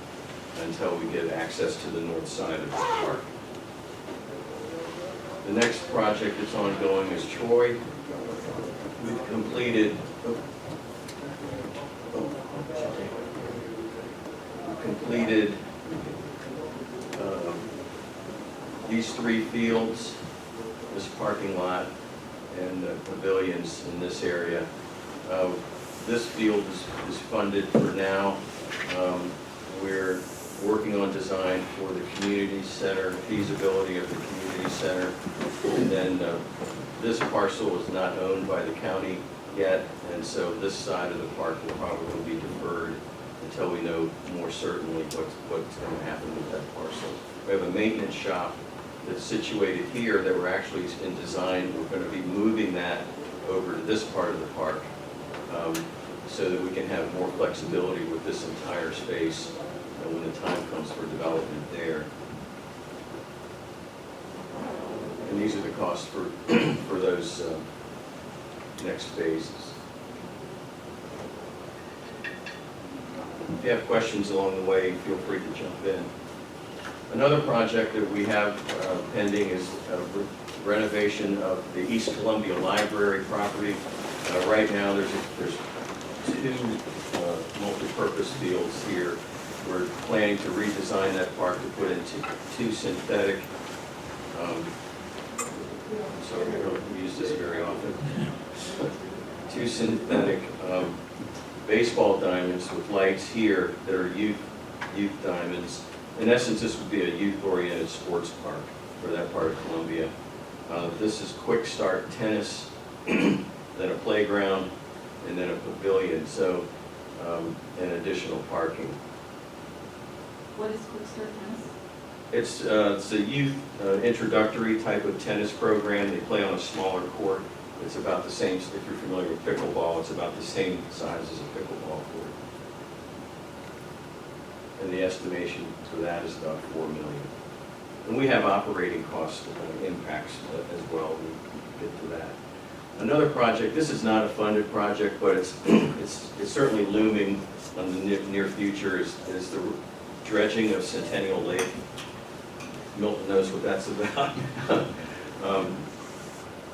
until we get access to the north side of the park. The next project that's ongoing is Troy. We've completed these 3 fields, this parking lot, and the pavilions in this area. This field is funded for now. We're working on design for the community center, feasibility of the community center. And then this parcel is not owned by the county yet, and so this side of the park will probably be deferred until we know more certainly what's going to happen with that parcel. We have a maintenance shop that's situated here that we're actually in design. We're going to be moving that over to this part of the park so that we can have more flexibility with this entire space when the time comes for development there. And these are the costs for those next phases. If you have questions along the way, feel free to jump in. Another project that we have pending is renovation of the East Columbia Library property. Right now, there's 2 multi-purpose fields here. We're planning to redesign that park to put into 2 synthetic, so we don't use this very often, 2 synthetic baseball diamonds with lights here that are youth diamonds. In essence, this would be a youth-oriented sports park for that part of Columbia. This is quick start tennis, then a playground, and then a pavilion, so and additional parking. What is Quick Start Tennis? It's a youth introductory type of tennis program. They play on a smaller court. It's about the same, if you're familiar with pickleball, it's about the same size as a pickleball court. And the estimation for that is about $4 million. And we have operating cost impacts as well. We get to that. Another project, this is not a funded project, but it's certainly looming on the near future, is the dredging of Centennial Lake. Milton knows what that's about.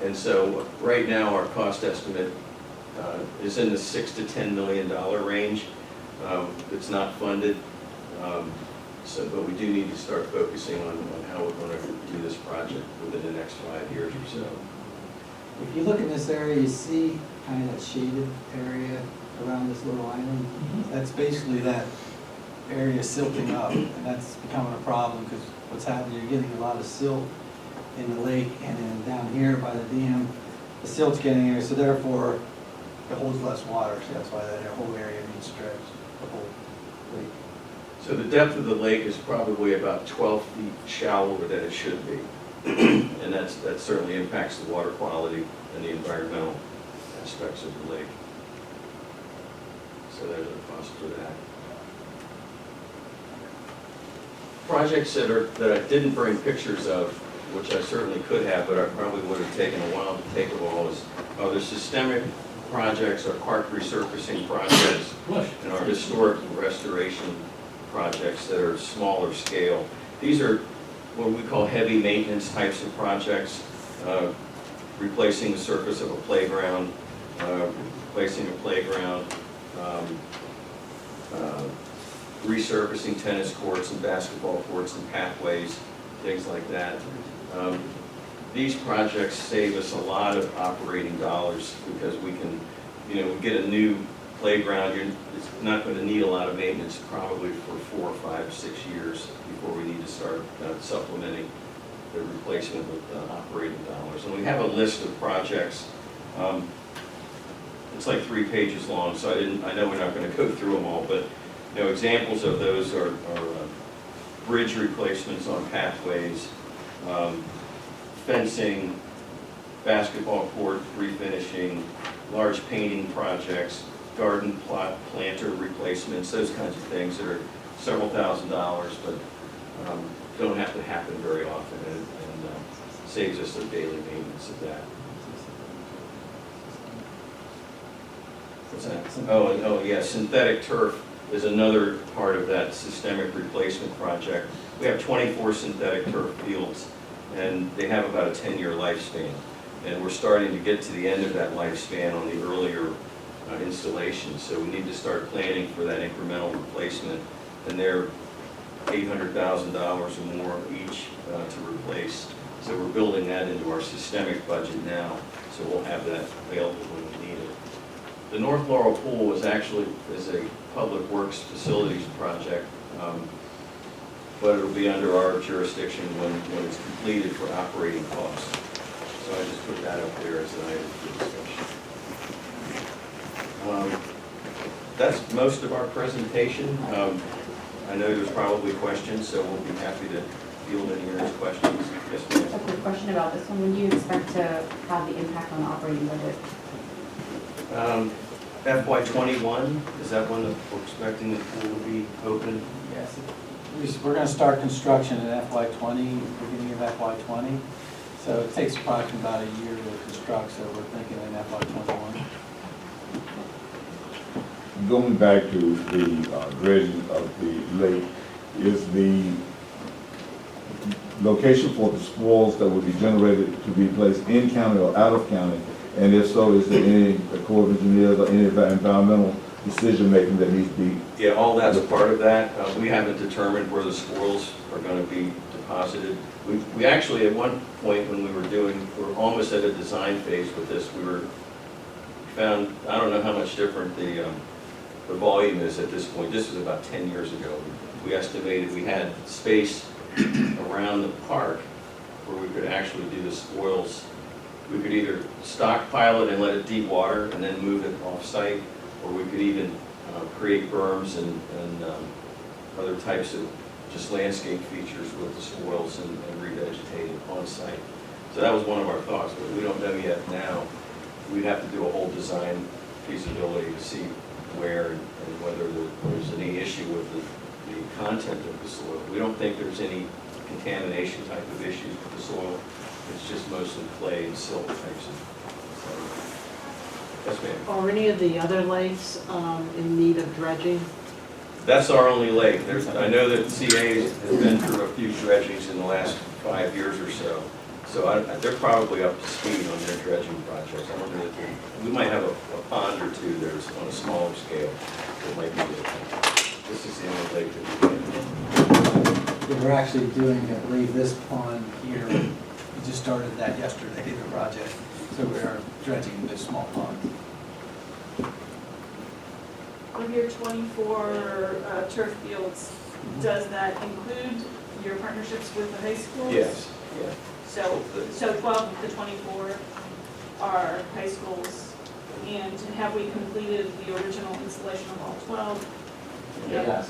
And so right now our cost estimate is in the $6 to $10 million range. It's not funded, but we do need to start focusing on how we're going to do this project within the next 5 years or so. If you look in this area, you see kind of that shaded area around this little island. That's basically that area silting up, and that's becoming a problem because what's happening, you're getting a lot of silt in the lake, and then down here by the dam, the silt's getting here, so therefore it holds less water, so that's why that whole area needs stretched, the whole lake. So the depth of the lake is probably about 12 feet shallower than it should be. And that certainly impacts the water quality and the environmental aspects of the lake. So there's a cost for that. Projects that I didn't bring pictures of, which I certainly could have, but I probably would have taken a while to take them all, is other systemic projects, our park resurfacing projects, and our historic restoration projects that are smaller scale. These are what we call heavy maintenance types of projects, replacing the surface of a playground, replacing a playground, resurfacing tennis courts and basketball courts and pathways, things like that. These projects save us a lot of operating dollars because we can, we get a new playground. It's not going to need a lot of maintenance probably for 4, 5, 6 years before we need to start supplementing the replacement with operating dollars. And we have a list of projects. It's like 3 pages long, so I know we're not going to go through them all, but examples of those are bridge replacements on pathways, fencing, basketball court refinishing, large painting projects, garden plot, planter replacements, those kinds of things that are several $1,000s, but don't have to happen very often, and saves us the daily maintenance of that. What's that? Oh, yeah, synthetic turf is another part of that systemic replacement project. We have 24 synthetic turf fields, and they have about a 10-year lifespan. And we're starting to get to the end of that lifespan on the earlier installations, so we need to start planning for that incremental replacement. And they're $800,000 or more each to replace. So we're building that into our systemic budget now, so we'll have that available when we need it. The North Laurel Pool is actually a public works facilities project, but it'll be under our jurisdiction when it's completed for operating costs. So I just put that up there as an item for discussion. That's most of our presentation. I know there's probably questions, so we'll be happy to field any of those questions. Yes, ma'am. A quick question about this one. When do you expect to have the impact on the operating budget? FY21, is that when we're expecting the pool to be open? Yes. We're going to start construction in FY20, beginning of FY20. So it takes approximately about a year to construct, so we're thinking in FY21. Going back to the dredging of the lake, is the location for the spoils that would be generated to be placed in county or out of county? And if so, is there any Corps of Engineers or any environmental decision making that needs to be? Yeah, all that's a part of that. We haven't determined where the spoils are going to be deposited. We actually, at one point when we were almost at a design phase with this, we found, I don't know how much different the volume is at this point. This was about 10 years ago. We estimated we had space around the park where we could actually do the spoils. We could either stockpile it and let it deep water and then move it off-site, or we could even create berms and other types of just landscape features with the spoils and revegetate it on-site. So that was one of our thoughts, but we don't know yet now. We'd have to do a whole design feasibility to see where and whether there's any issue with the content of the soil. We don't think there's any contamination type of issues with the soil. It's just mostly clay and silt types of. Yes, ma'am. Are any of the other lakes in need of dredging? That's our only lake. I know that CA has been through a few dredgings in the last 5 years or so. So they're probably up to speed on their dredging projects. I don't know if we might have a pond or two that's on a smaller scale that might be different. This is the only lake that we can. We're actually doing, I believe, this pond here. We just started that yesterday, the project. So we are dredging this small pond. Of your 24 turf fields, does that include your partnerships with the high schools? Yes, yeah. So 12 of the 24 are high schools, and have we completed the original installation of all 12? Yes.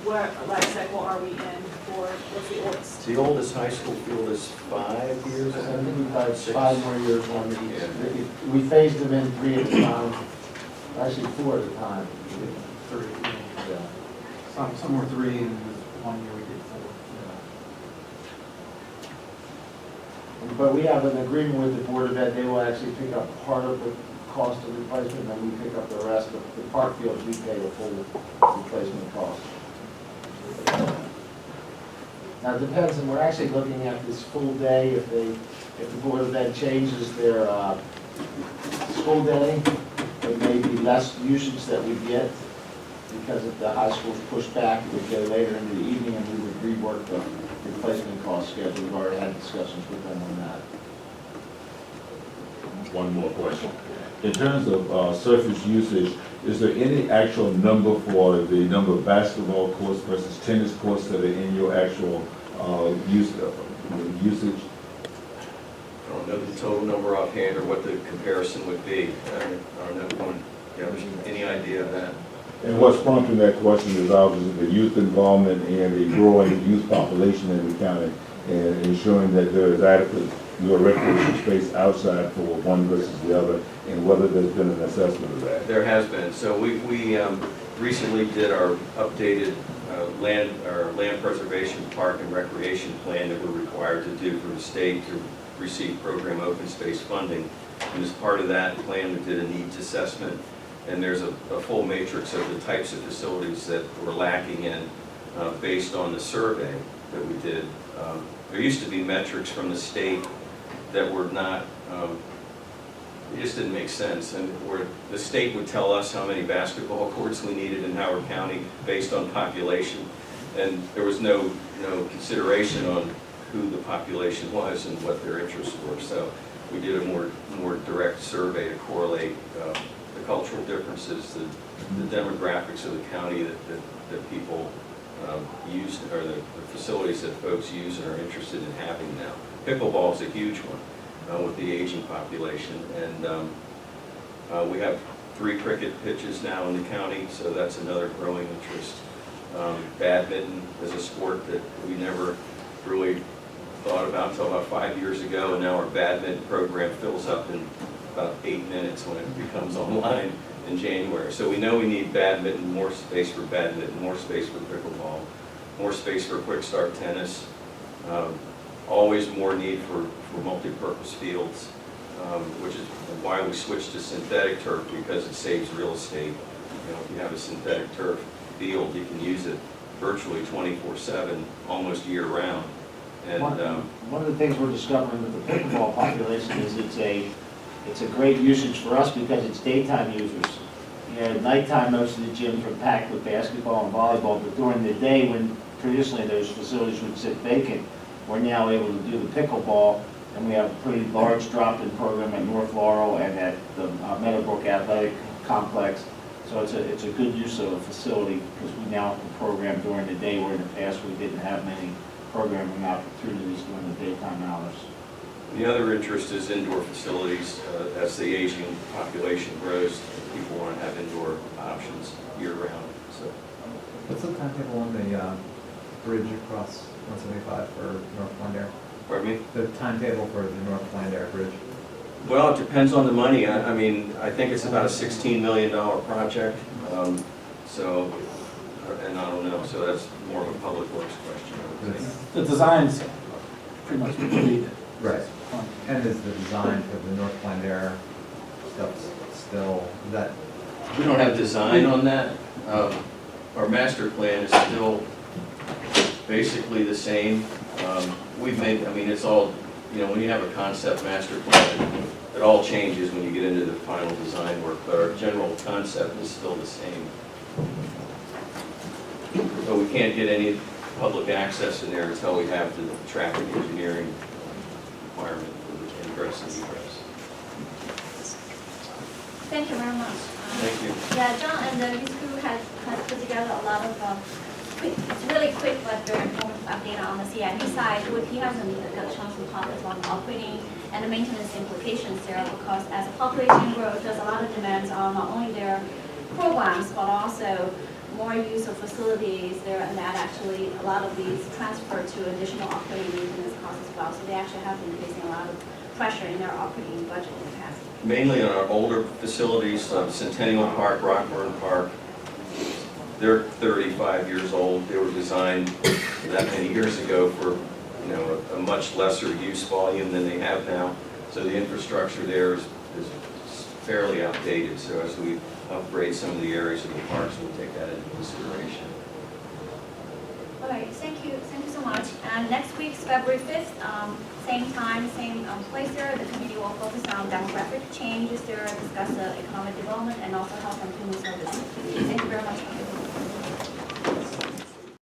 What life cycle are we in for, what's the oldest? The oldest high school field is 5 years, I think we've got 6. 5 more years on each. We phased them in 3 at a time, actually 4 at a time. 3. Yeah. Some were 3, and 1 year we did 4. But we have an agreement with the Board of Ed, they will actually pick up part of the cost of replacement, and we pick up the rest. Of the park fields, we pay the full replacement cost. Now it depends, and we're actually looking at this full day, if the Board of Ed changes their school day, there may be less usage that we get, because if the high school's pushed back, it would go later into the evening, and we would rework the replacement cost schedule. We've already had discussions with them on that. One more question. In terms of surface usage, is there any actual number for the number of basketball courts versus tennis courts that are in your actual usage? I don't know the total number offhand or what the comparison would be. I don't know if there's any idea of that. And what's prompting that question is obviously the youth involvement and the growing youth population in the county, and ensuring that there is adequate your recreation space outside for one versus the other, and whether there's been an assessment of that? There has been. So we recently did our updated land preservation, park and recreation plan that we're required to do for the state to receive program open space funding. And as part of that plan, we did a needs assessment, and there's a full matrix of the types of facilities that we're lacking in based on the survey that we did. There used to be metrics from the state that were not, it just didn't make sense. And where the state would tell us how many basketball courts we needed in Howard County based on population. And there was no consideration on who the population was and what their interests were. So we did a more direct survey to correlate the cultural differences, the demographics of the county that people use, or the facilities that folks use and are interested in having now. Pickleball is a huge one with the aging population, and we have 3 cricket pitches now in the county, so that's another growing interest. Badminton is a sport that we never really thought about until about 5 years ago, and now our badminton program fills up in about 8 minutes when it becomes online in January. So we know we need badminton, more space for badminton, more space for pickleball, more space for quick start tennis, always more need for multi-purpose fields, which is why we switched to synthetic turf, because it saves real estate. You know, if you have a synthetic turf field, you can use it virtually 24/7, almost year-round. And one of the things we're discovering with the pickleball population is it's a great usage for us because it's daytime users. You know, at nighttime, most of the gyms are packed with basketball and volleyball, but during the day, when traditionally those facilities would sit vacant, we're now able to do the pickleball, and we have a pretty large drop-in program at North Laurel and at the Meadowbrook Athletic Complex. So it's a good use of a facility because we now can program during the day, where in the past we didn't have many programming opportunities during the daytime hours. the other interest is indoor facilities. As the aging population grows, people want to have indoor options year-round. So, What's the timetable on the bridge across 175 for North Plandair? pardon me? The timetable for the North Plandair Bridge? Well, it depends on the money. I mean, I think it's about a $16 million project. So, and I don't know, so that's more of a public works question, I would think. The design's pretty much completed. Right. And is the design for the North Plandair stuff still, is that? We don't have design on that. Our master plan is still basically the same. We've made, I mean, it's all, you know, when you have a concept master plan, it all changes when you get into the final design work, but our general concept is still the same. But we can't get any public access in there until we have the traffic engineering requirement for the ingress and egress. Thank you very much. Thank you. Yeah, John and his crew has put together a lot of quick, it's really quick but very informative update on the CIP side. What he hasn't got a chance to talk is on the operating and the maintenance implications there, because as population grows, there's a lot of demands on not only their programs but also more use of facilities there, and that actually a lot of these transfer to additional operating maintenance costs as well. So they actually have been facing a lot of pressure in their operating budget in the past. Mainly on our older facilities, Centennial Park, Rockburn Park, they're 35 years old. They were designed that many years ago for, you know, a much lesser use volume than they have now. So the infrastructure there is fairly outdated. So as we upgrade some of the areas of the parks, we'll take that into consideration. All right, thank you so much. And next week's February 5th, same time, same place there. The committee will focus on demographic changes there, discuss economic development, and also health and human services. Thank you very much.